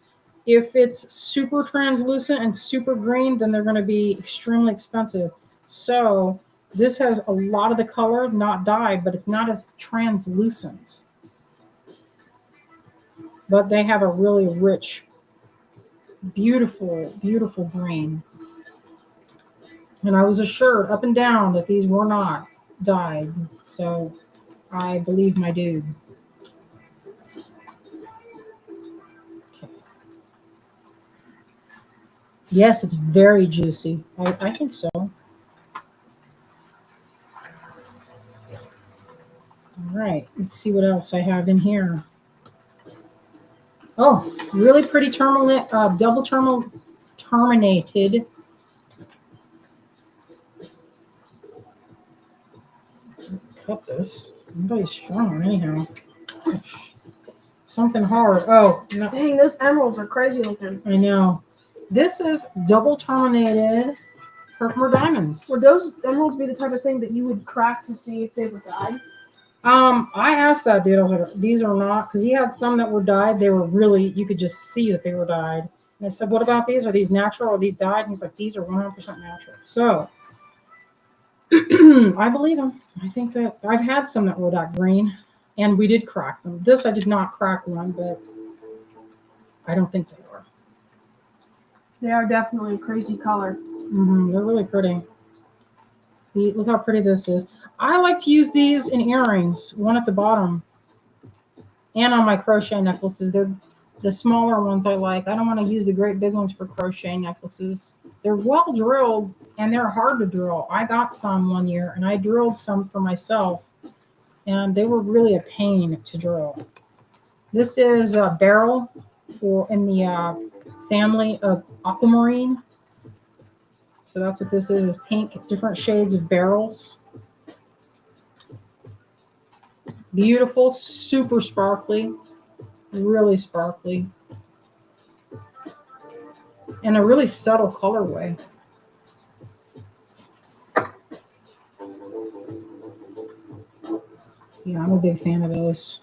If it's super translucent and super green, then they're going to be extremely expensive. So this has a lot of the color, not dyed, but it's not as translucent. But they have a really rich, beautiful, beautiful green. And I was assured up and down that these were not dyed. So I believe my dude. Yes, it's very juicy. I think so. All right, let's see what else I have in here. Oh, really pretty double terminated. Cut this. Nobody's strong anyhow. Something hard. Oh, no. Dang, those emeralds are crazy looking. I know. This is double terminated Herkimer diamonds. Would those emeralds be the type of thing that you would crack to see if they were dyed? I asked that dude. I was like, these are not, because he had some that were dyed. They were really, you could just see that they were dyed. And I said, what about these? Are these natural? Are these dyed? And he's like, these are 100% natural. So I believe him. I think that I've had some that were that green, and we did crack them. This I did not crack one, but I don't think they are. They are definitely a crazy color. They're really pretty. Look how pretty this is. I like to use these in earrings, one at the bottom, and on my crochet necklaces. They're the smaller ones I like. I don't want to use the great big ones for crochet necklaces. They're well drilled, and they're hard to drill. I got some one year, and I drilled some for myself, and they were really a pain to drill. This is a beryl in the family of aquamarine. So that's what this is pink, different shades of beryls. Beautiful, super sparkly, really sparkly. And a really subtle colorway. Yeah, I'm a big fan of those.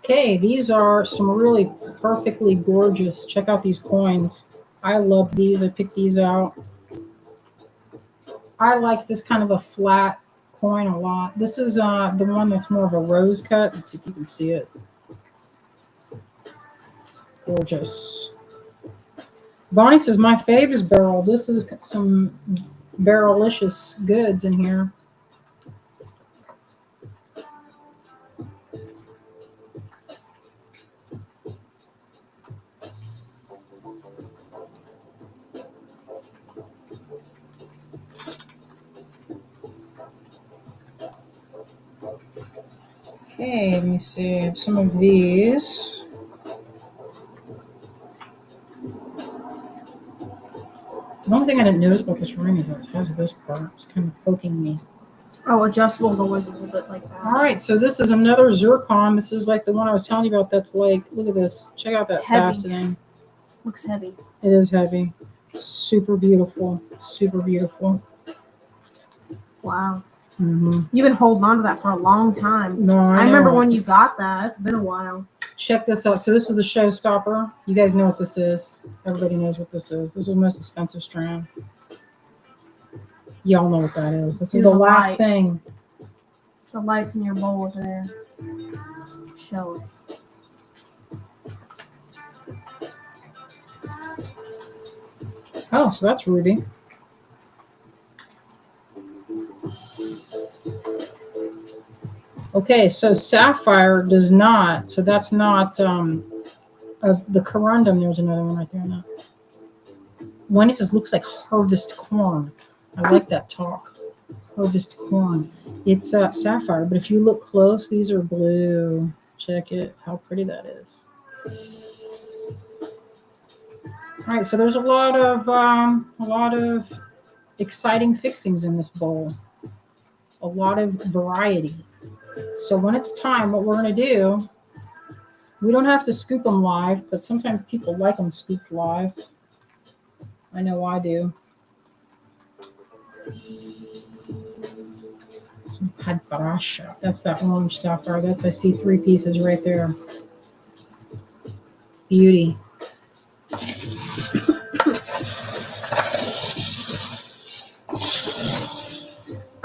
Okay, these are some really perfectly gorgeous. Check out these coins. I love these. I picked these out. I like this kind of a flat coin a lot. This is the one that's more of a rose cut. Let's see if you can see it. Gorgeous. Bonnie says, my fave is beryl. This is some berylicious goods in here. Okay, let me see some of these. One thing I didn't notice about this ring is that it has this part. It's kind of poking me. Oh, adjustable is always a little bit like that. All right, so this is another zircon. This is like the one I was telling you about. That's like, look at this. Check out that faceting. Looks heavy. It is heavy. Super beautiful. Super beautiful. Wow. Mm-hmm. You've been holding on to that for a long time. No, I remember when you got that. It's been a while. Check this out. So this is the showstopper. You guys know what this is. Everybody knows what this is. This is the most expensive strand. Y'all know what that is. This is the last thing. The lights in your bowl over there. Show it. Oh, so that's ruby. Okay, so sapphire does not. So that's not the corundum. There's another one right there. No. One it says looks like harvest corn. I like that talk. Harvest corn. It's sapphire, but if you look close, these are blue. Check it. How pretty that is. All right, so there's a lot of exciting fixings in this bowl. A lot of variety. So when it's time, what we're going to do, we don't have to scoop them live, but sometimes people like them scooped live. I know I do. Some padbrasha. That's that orange sapphire. I see 3 pieces right there. Beauty.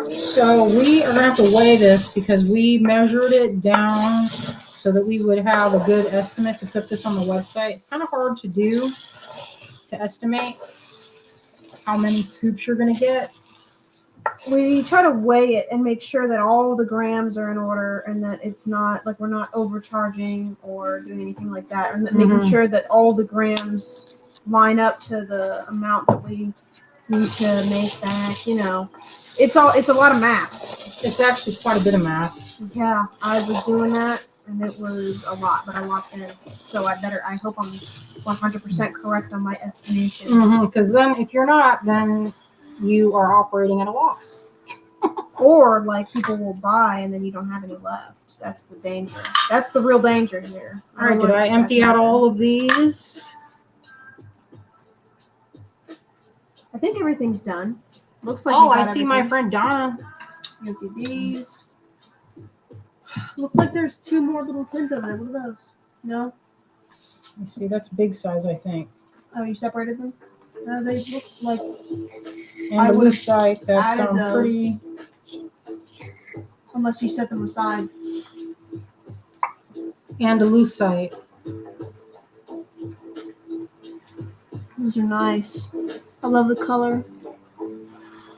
So we are going to have to weigh this because we measured it down so that we would have a good estimate to put this on the website. It's kind of hard to do, to estimate how many scoops you're going to get. We try to weigh it and make sure that all the grams are in order and that it's not like we're not overcharging or doing anything like that, and making sure that all the grams line up to the amount that we need to make back. You know, it's a lot of math. It's actually quite a bit of math. Yeah, I was doing that and it was a lot, but I locked in. So I hope I'm 100% correct on my estimations. Because then if you're not, then you are operating at a loss. Or like people will buy and then you don't have any left. That's the danger. That's the real danger here. All right, did I empty out all of these? I think everything's done. Looks like. Oh, I see my friend Donna. Empty these. Looks like there's 2 more little tins over there. What are those? No? You see, that's big size, I think. Oh, you separated them? They look like. And the lucite, that's pretty. Unless you set them aside. And a lucite. Those are nice. I love the color.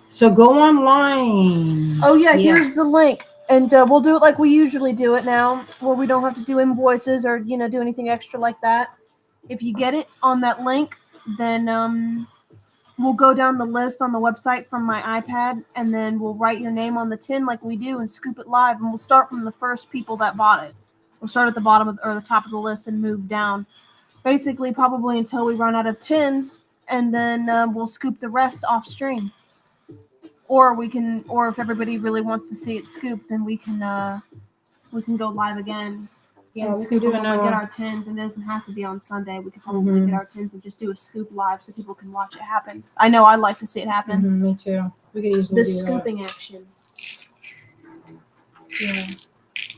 So go online. Oh yeah, here's the link. And we'll do it like we usually do it now, where we don't have to do invoices or, do anything extra like that. If you get it on that link, then we'll go down the list on the website from my iPad, and then we'll write your name on the tin like we do and scoop it live. And we'll start from the first people that bought it. We'll start at the bottom or the top of the list and move down. Basically, probably until we run out of tins, and then we'll scoop the rest off stream. Or if everybody really wants to see it scooped, then we can go live again. Yeah, we can do when we get our tins, and it doesn't have to be on Sunday. We could probably get our tins and just do a scoop live so people can watch it happen. I know I'd like to see it happen. Me too. We could easily do scooping action. Yeah.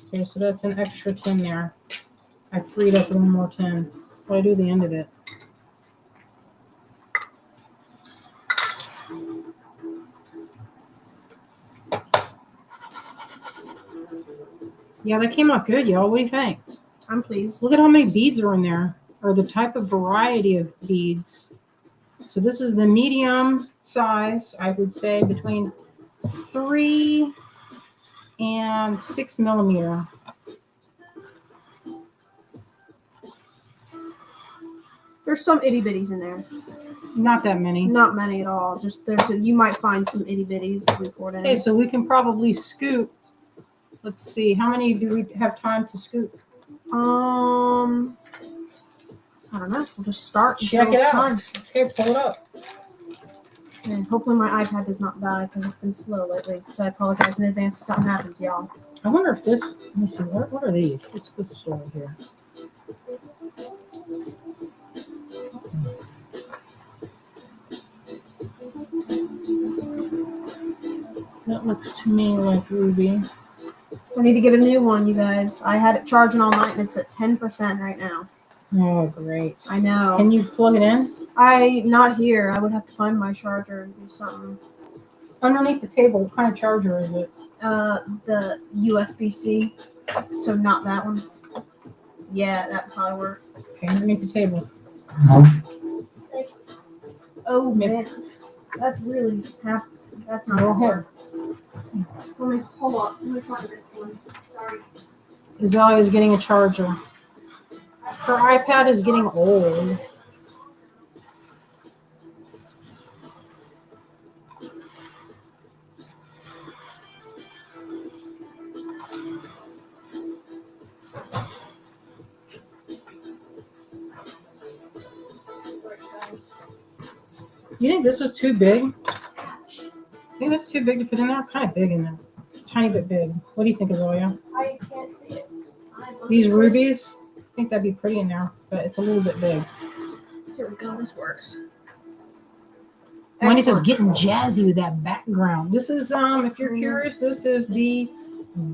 Okay, so that's an extra tin there. I freed up 1 more tin. What do I do at the end of it? Yeah, that came out good, y'all. What do you think? I'm pleased. Look at how many beads are in there, or the type of variety of beads. So this is the medium size, I would say, between 3 and 6 millimeter. There's some itty bitties in there. Not that many. Not many at all. Just you might find some itty bitties. Okay, so we can probably scoop. Let's see. How many do we have time to scoop? I don't know. We'll just start. Check it out. Time. Okay, pull it up. And hopefully my iPad does not die because it's been slow lately. So I apologize in advance if something happens, y'all. I wonder if this. Let me see. What are these? What's this story here? That looks to me like ruby. I need to get a new one, you guys. I had it charging all night, and it's at 10% right now. Oh, great. I know. Can you plug it in? Not here. I would have to find my charger and do something. Underneath the table, what kind of charger is it? The USB-C. So not that one. Yeah, that would probably work. Okay, underneath the table. Oh man, that's really half. That's not Go gonna ahead. work. Let me hold on. Let me find it. Sorry. Azalea is getting a charger. Her iPad is getting old. You think this is too big? I think that's too big to put in there. Kind of big in there. Tiny bit big. What do you think, Azalea? I can't see it. These rubies? I think that'd be pretty in there, but it's a little bit big. Here we go. This works. Wendy says Excellent. getting jazzy with that background. This is if you're curious, this is the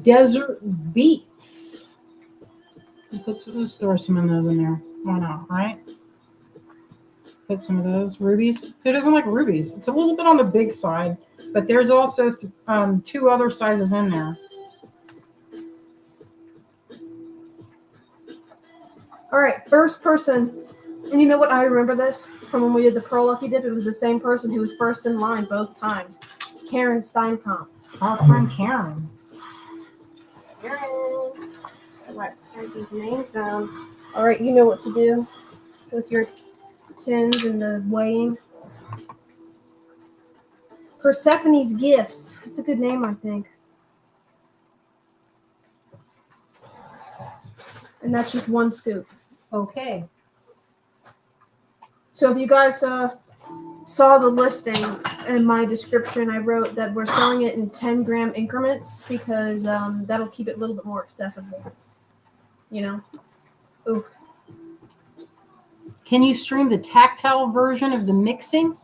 Desert Beats. Let's throw some of those in there. Why not, right? Put some of those rubies. Who doesn't like rubies? It's a little bit on the big side, but there's also 2 other sizes in there. All right, first person. And you know what? I remember this from when we did the Pro Lucky Dip. It was the same person who was first in line both times. Karen Steinkamp. Our friend Karen. Karen. All right, write these names down. All right, you know what to do with your tins and the weighing. Persephone's Gifts. That's a good name, I think. And that's just 1 scoop. Okay. So if you guys saw the listing in my description, I wrote that we're selling it in 10-gram increments because that'll keep it a little bit more accessible. You know? Oof. Can you stream the tactile version of the mixing?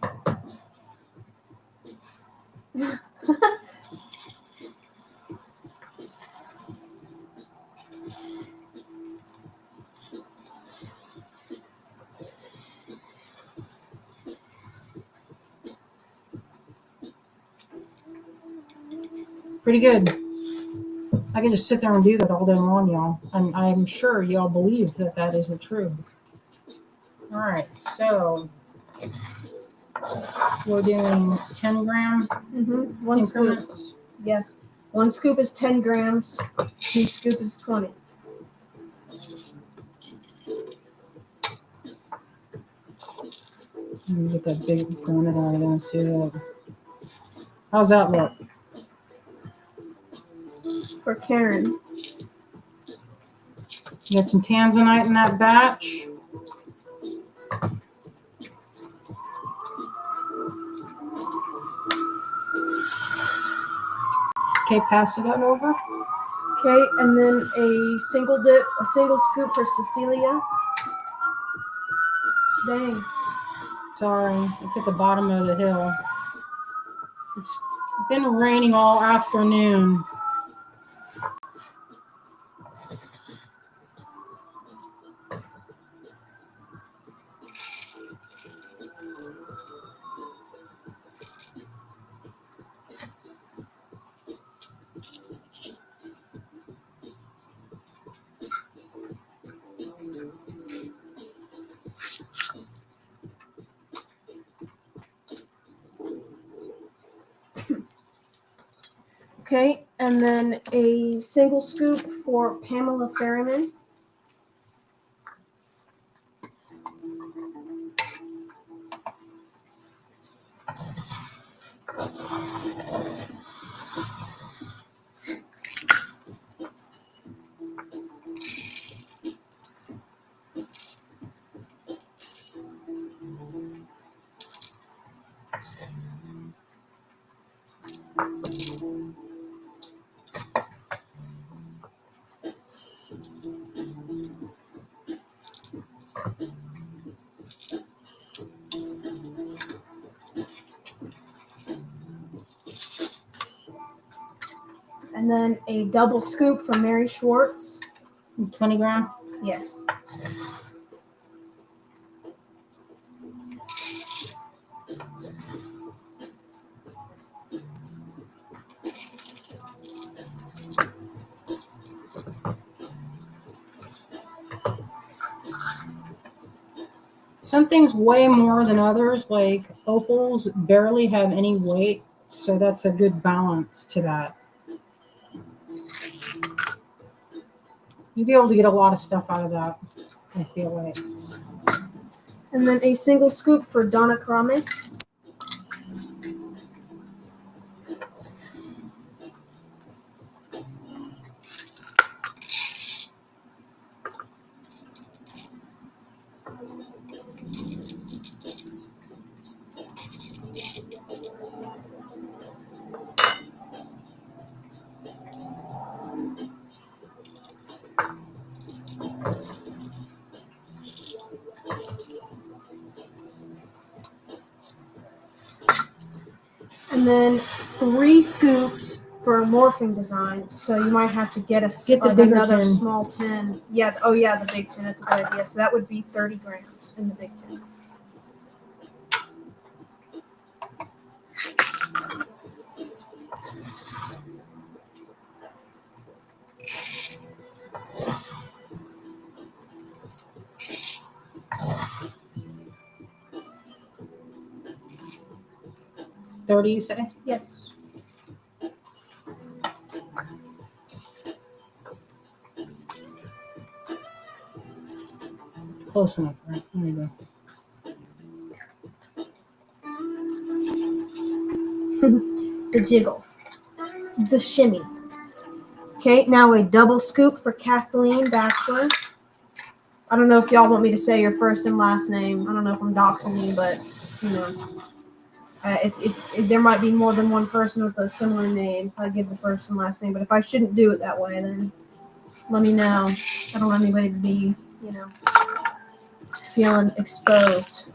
Pretty good. I can just sit there and do that all day long, y'all. And I'm sure y'all believe that that is the truth. All right, so we're doing 10-gram 1 scoop. increments. Yes. 1 scoop is 10 grams. 2 scoop is 20. Let me get that big perimeter out of there and see that. How's that look? For Karen. You got some tanzanite in that batch. Okay, pass it on over. Okay, and then a single scoop for Cecilia. Dang. Sorry, it's at the bottom of the hill. It's been raining all afternoon. Okay, and then a single scoop for Pamela Ferriman. And then a double scoop for Mary Schwartz. 20 gram. Yes. Some things weigh more than others, like opals barely have any weight, so that's a good balance to that. You'll be able to get a lot of stuff out of that, I feel like. And then a single scoop for Donna Karamis. And then 3 scoops for morphing designs. So you might have to get another tin. small tin. Yeah. Oh yeah, the big tin. That's a good idea. So that would be 30 grams in the big tin. $30, you say? Yes. Close enough, right? There you go. The jiggle. The shimmy. Okay, now a double scoop for Kathleen Bachelor. I don't know if y'all want me to say your first and last name. I don't know if I'm doxing you, but you know, there might be more than one person with a similar name, so I give the first and last name. But if I shouldn't do it that way, then let me know. I don't want anybody to be, feeling exposed.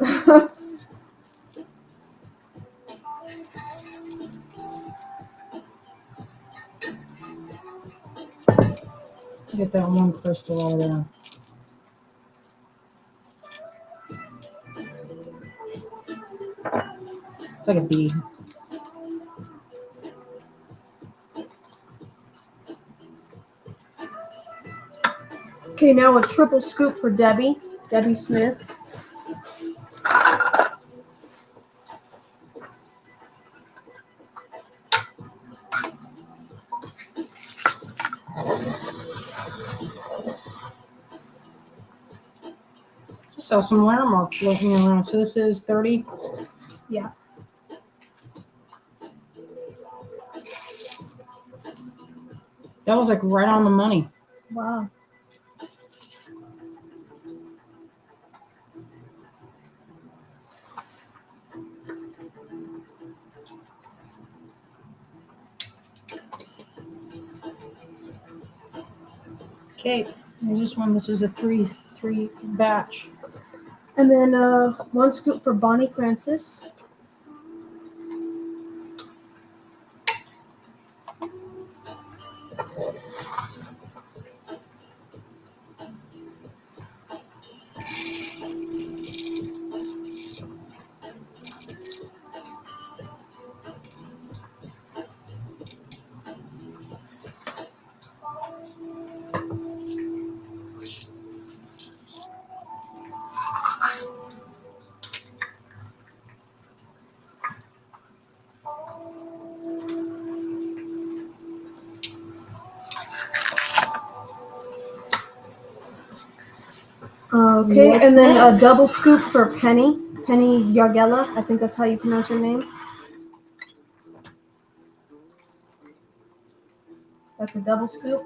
Get that one crystal over there. It's like a bead. Okay, now a triple scoop for Debbie Smith. Just saw some watermark floating around. So this is 30. Yeah. That was like right on the money. Wow. Okay, I just one. This is a three batch. And then 1 scoop for Bonnie Francis. Okay, What's and then a next? double scoop for Penny Yargella. I think that's how you pronounce her name. That's a double scoop.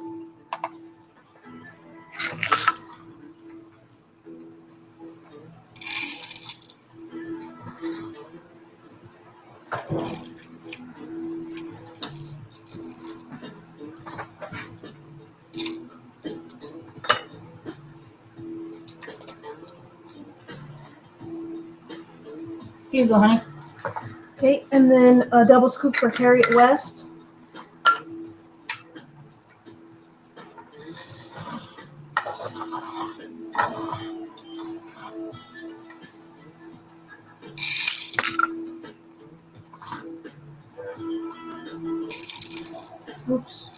Here you go, honey. Okay, and then a double scoop for Harriet West. Oops.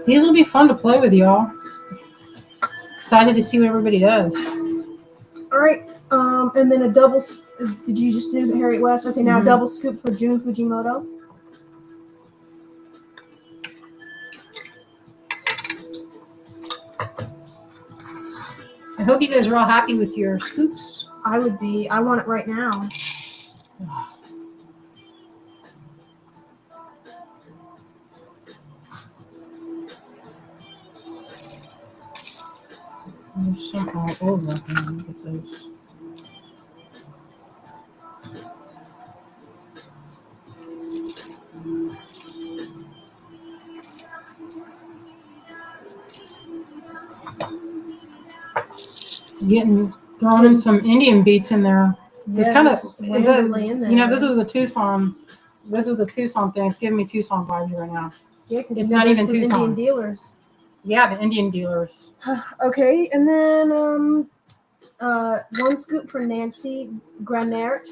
These will be fun to play with, y'all. Excited to see what everybody does. All right. And then a double. Did you just do the Harriet West? Okay, now a double scoop for Jun Fujimoto. I hope you guys are all happy with your scoops. I would be. I want it right now. There's some all over. Look at those. Getting thrown in some Indian beats in there. It's kind of is that this is the Tucson. This is the Tucson thing. It's giving me Tucson vibes right now. Yeah, because it's not even some Tucson. Indian dealers. Yeah, the Indian dealers. Okay, and then 1 scoop for Nancy Granert.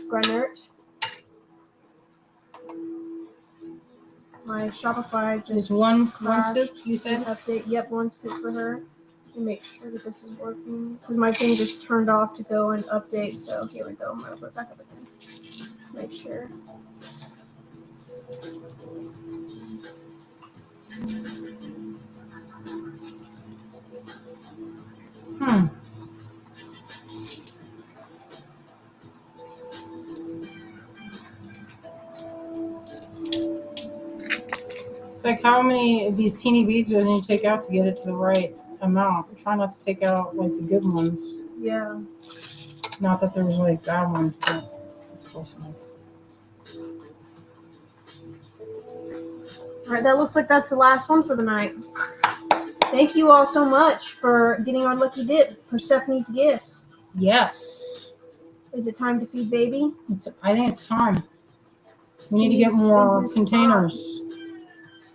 My Shopify just one scoop. You said update. Yep, 1 scoop for her. Let me make sure that this is working because my thing just turned off to go and update. So here we go. I'm gonna put it back up again. Let's make sure. It's like how many of these teeny beads are going to take out to get it to the right amount? Try not to take out like the good ones. Yeah. Not that there's like bad ones, but it's close enough. All right, that looks like that's the last one for the night. Thank you all so much for getting our lucky dip, Persephone's gifts. Yes. Is it time to feed baby? I think it's time. We need to get more containers.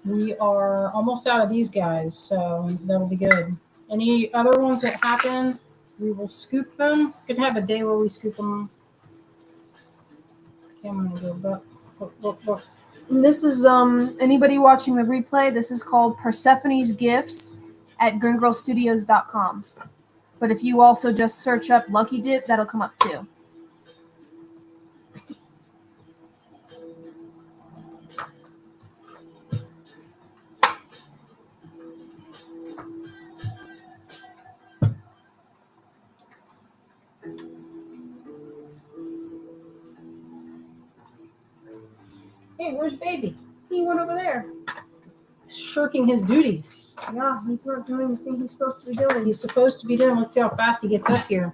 We are almost out of these guys, so that'll be good. Any other ones that happen, we will scoop them. We can have a day where we scoop them. Okay, I'm gonna go look. And this is anybody watching the replay. This is called Persephone's Gifts at Greengirlstudios.com. But if you also just search up Lucky Dip, that'll come up too. Hey, where's baby? He went over there. Shirking his duties. Yeah, he's not doing the thing he's supposed to be doing. He's supposed to be doing. Let's see how fast he gets up here.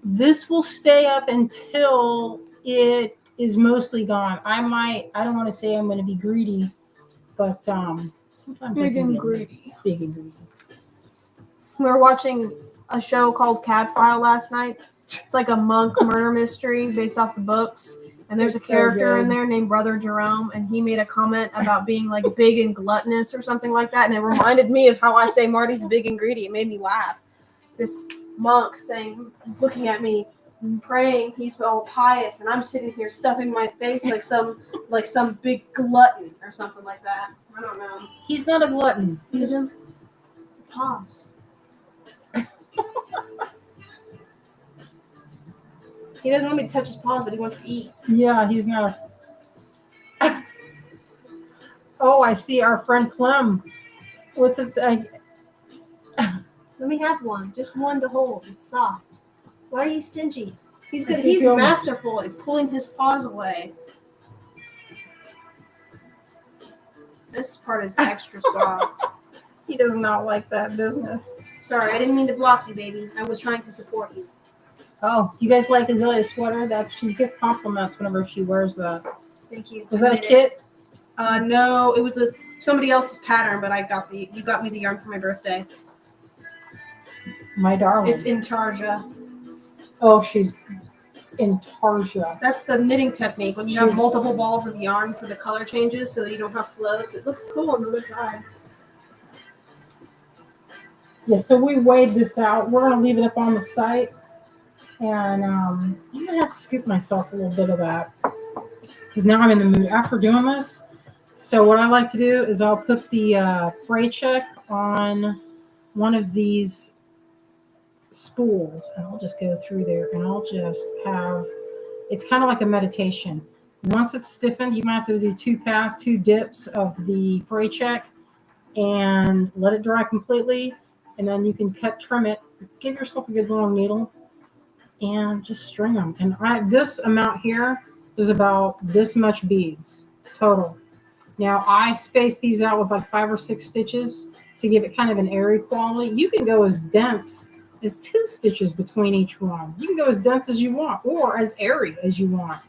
This will stay up until it is mostly gone. I don't want to say I'm going to be greedy, but sometimes Big and greedy. Big and greedy. We were watching a show called Cat File last night. It's like a monk murder mystery based off the books. And there's a character in there named Brother Jerome, and he made a comment about being like big and gluttonous or something like that. And it reminded me of how I say Marty's big and greedy. It made me laugh. This monk saying, he's looking at me and praying, he's all pious, and I'm sitting here stuffing my face like some big glutton or something like that. I don't know. He's not a glutton. He's a pause. He doesn't want me to touch his paws, but he wants to eat. Yeah, he's not. Oh, I see our friend Clem. What's it say? Let me have one. Just one to hold. It's soft. Why are you stingy? He's good. He's masterful at pulling his paws away. This part is extra soft. He does not like that business. Sorry, I didn't mean to block you, baby. I was trying to support you. Oh, you guys like Azalea's sweater? That she gets compliments whenever she wears that. Thank you. Was that a kit? No, it was somebody else's pattern, but you got me the yarn for my birthday. My darling. It's in Tarja. Oh, she's in Tarja. That's the knitting technique when you have multiple balls of yarn for the color changes, so that you don't have floats. It looks cool on the other side. Yeah, so we weighed this out. We're gonna leave it up on the site. And I'm going to have to scoop myself a little bit of that. Because now I'm in the mood. After doing this, So what I like to do is I'll put the fray check on one of these spools, and I'll just go through there, and I'll just have. It's kind of like a meditation. Once it's stiffened, you might have to do 2 dips of the fray check, and let it dry completely, and then you can trim it. Give yourself a good long needle, and just string them. And this amount here is about this much beads total. Now I space these out with like 5 or 6 stitches to give it kind of an airy quality. You can go as dense as 2 stitches between each one. You can go as dense as you want or as airy as you want.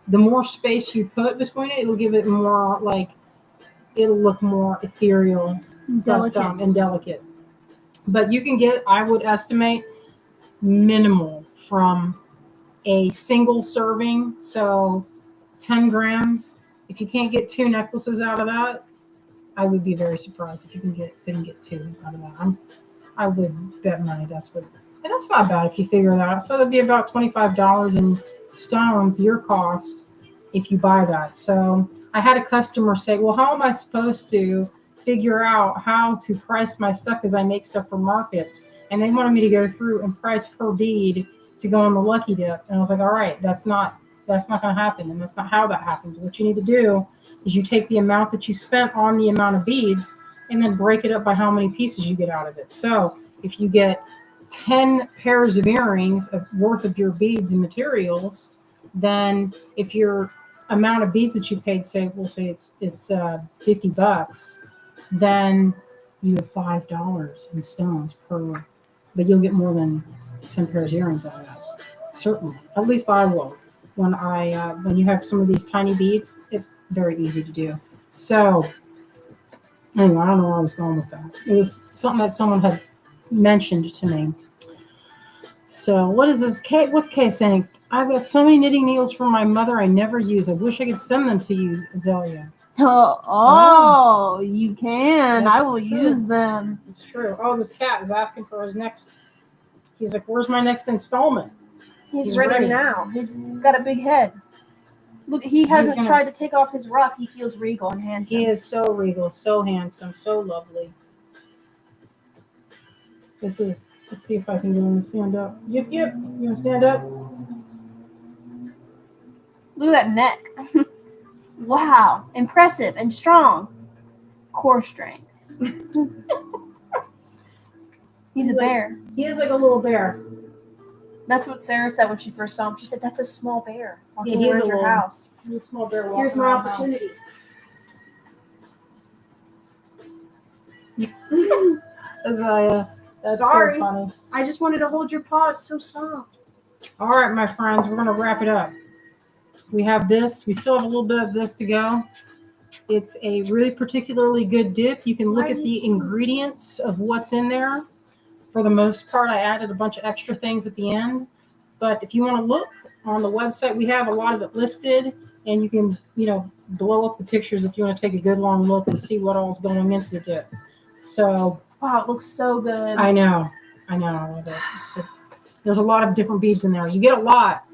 The more space you put between it, it'll give it more like, it'll look more ethereal and delicate. But you can get, I would estimate, minimal from a single serving, so 10 grams. If you can't get 2 necklaces out of that, I would be very surprised if you couldn't get 2 out of that. I would bet money that's what, and that's not bad if you figure it out. So it'd be about $25 in stones, your cost, if you buy that. So I had a customer say, well, how am I supposed to figure out how to price my stuff, because I make stuff for markets? And they wanted me to go through and price per bead to go on the lucky dip. And I was like, all right, that's not going to happen. And that's not how that happens. What you need to do is you take the amount that you spent on the amount of beads and then break it up by how many pieces you get out of it. So if you get 10 pairs of earrings worth of your beads and materials, then if your amount of beads that you paid, we'll say it's $50, then you have $5 in stones per, but you'll get more than 10 pairs of earrings out of that. Certainly, at least I will. When you have some of these tiny beads, it's very easy to do. So anyway, I don't know where I was going with that. It was something that someone had mentioned to me. So what is this? Kate, what's Kay saying? I've got so many knitting needles from my mother I never use. I wish I could send them to you, Azalea. Oh, you can. I will use them. It's true. Oh, this cat is asking for his next. He's like, where's my next installment? He's ready now. He's got a big head. Look, he hasn't tried to take off his ruff. He feels regal and handsome. He is so regal, so handsome, so lovely. Let's see if I can get him to stand up. Yep. You want to stand up? Look at that neck. Wow. Impressive and strong. Core strength. He's a bear. He is like a little bear. That's what Sarah said when she first saw him. She said, that's a small bear walking Yeah, around your house. He's a small bear. Here's my opportunity. Azalea, that's Sorry. so funny. I just wanted to hold your paw. It's so soft. All right, my friends, we're going to wrap it up. We have this. We still have a little bit of this to go. It's a really particularly good dip. You can look at the ingredients of what's in there. For the most part, I added a bunch of extra things at the end. But if you want to look on the website, we have a lot of it listed. And you can, blow up the pictures if you want to take a good long look and see what all's going into the dip. So, wow, it looks so good. I know. I love it. There's a lot of different beads in there. You get a lot.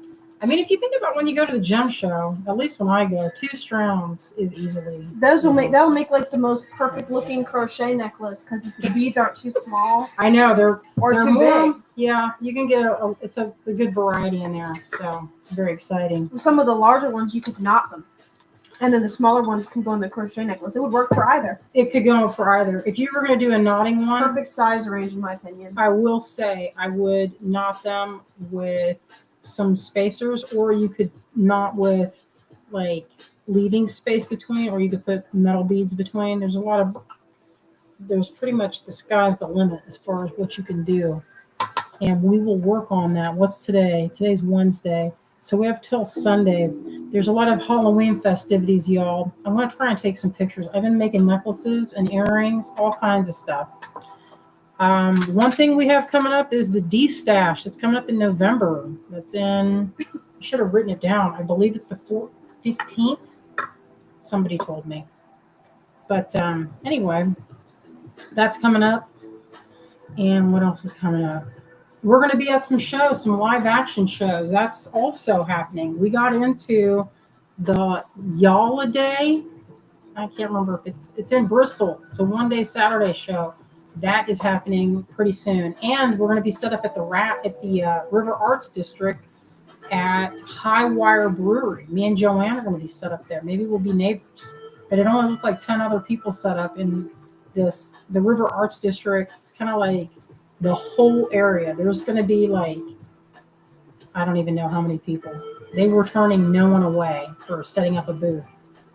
I mean, if you think about when you go to the gem show, at least when I go, 2 strands is easily. That will make like the most perfect looking crochet necklace because the beads aren't too small. I know they're too big. Yeah, you can get it's a good variety in there, so it's very exciting. Some of the larger ones you could knot them, and then the smaller ones can go in the crochet necklace. It would work for either. It could go for either. If you were going to do a knotting one, perfect size range in my opinion. I will say I would knot them with some spacers, or you could knot with like leaving space between, or you could put metal beads between. There's pretty much the sky's the limit as far as what you can do, and we will work on that. What's today? Today's Wednesday, so we have till Sunday. There's a lot of Halloween festivities, y'all. I'm going to try and take some pictures. I've been making necklaces and earrings, all kinds of stuff. One thing we have coming up is the D-Stash. That's coming up in November. That's in, I should have written it down. I believe it's the 15th. Somebody told me. But anyway, that's coming up. And what else is coming up? We're going to be at some shows, some live action shows. That's also happening. We got into the Yalla Day I can't remember if it's in Bristol. It's a 1-day Saturday show. That is happening pretty soon, and we're going to be set up at the River Arts District at High Wire Brewery. Me and Joanne are going to be set up there. Maybe we'll be neighbors. But it only looked like 10 other people set up in the River Arts District. It's kind of like the whole area. There's going to be like, I don't even know how many people. They were turning no one away for setting up a booth.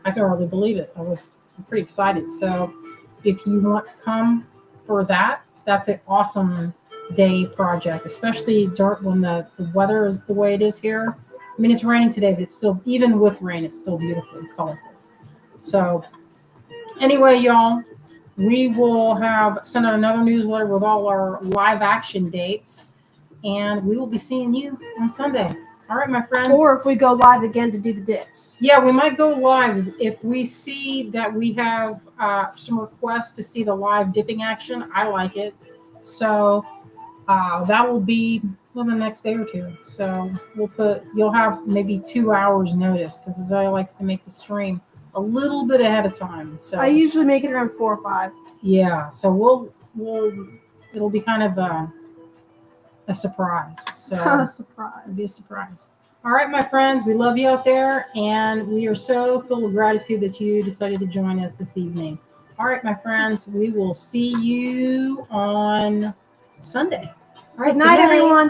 I can hardly believe it. I'm pretty excited. So if you want to come for that, that's an awesome day project, especially when the weather is the way it is here. I mean, it's raining today, but it's still, even with rain, it's still beautiful and colorful. So anyway, y'all, we will send out another newsletter with all our live action dates, and we will be seeing you on Sunday. All right, my friends. Or if we go live again to do the dips. Yeah, we might go live if we see that we have some requests to see the live dipping action. I like it. So that will be the next day or two. So you'll have maybe 2 hours notice because Azalea likes to make the stream a little bit ahead of time. So I usually make it around 4 or 5. Yeah, so it'll be kind of a surprise. So surprise. It'll be a surprise. All right, my friends, we love you out there, and we are so full of gratitude that you decided to join us this evening. All right, my friends, we will see you on Sunday. All right, good night, everyone.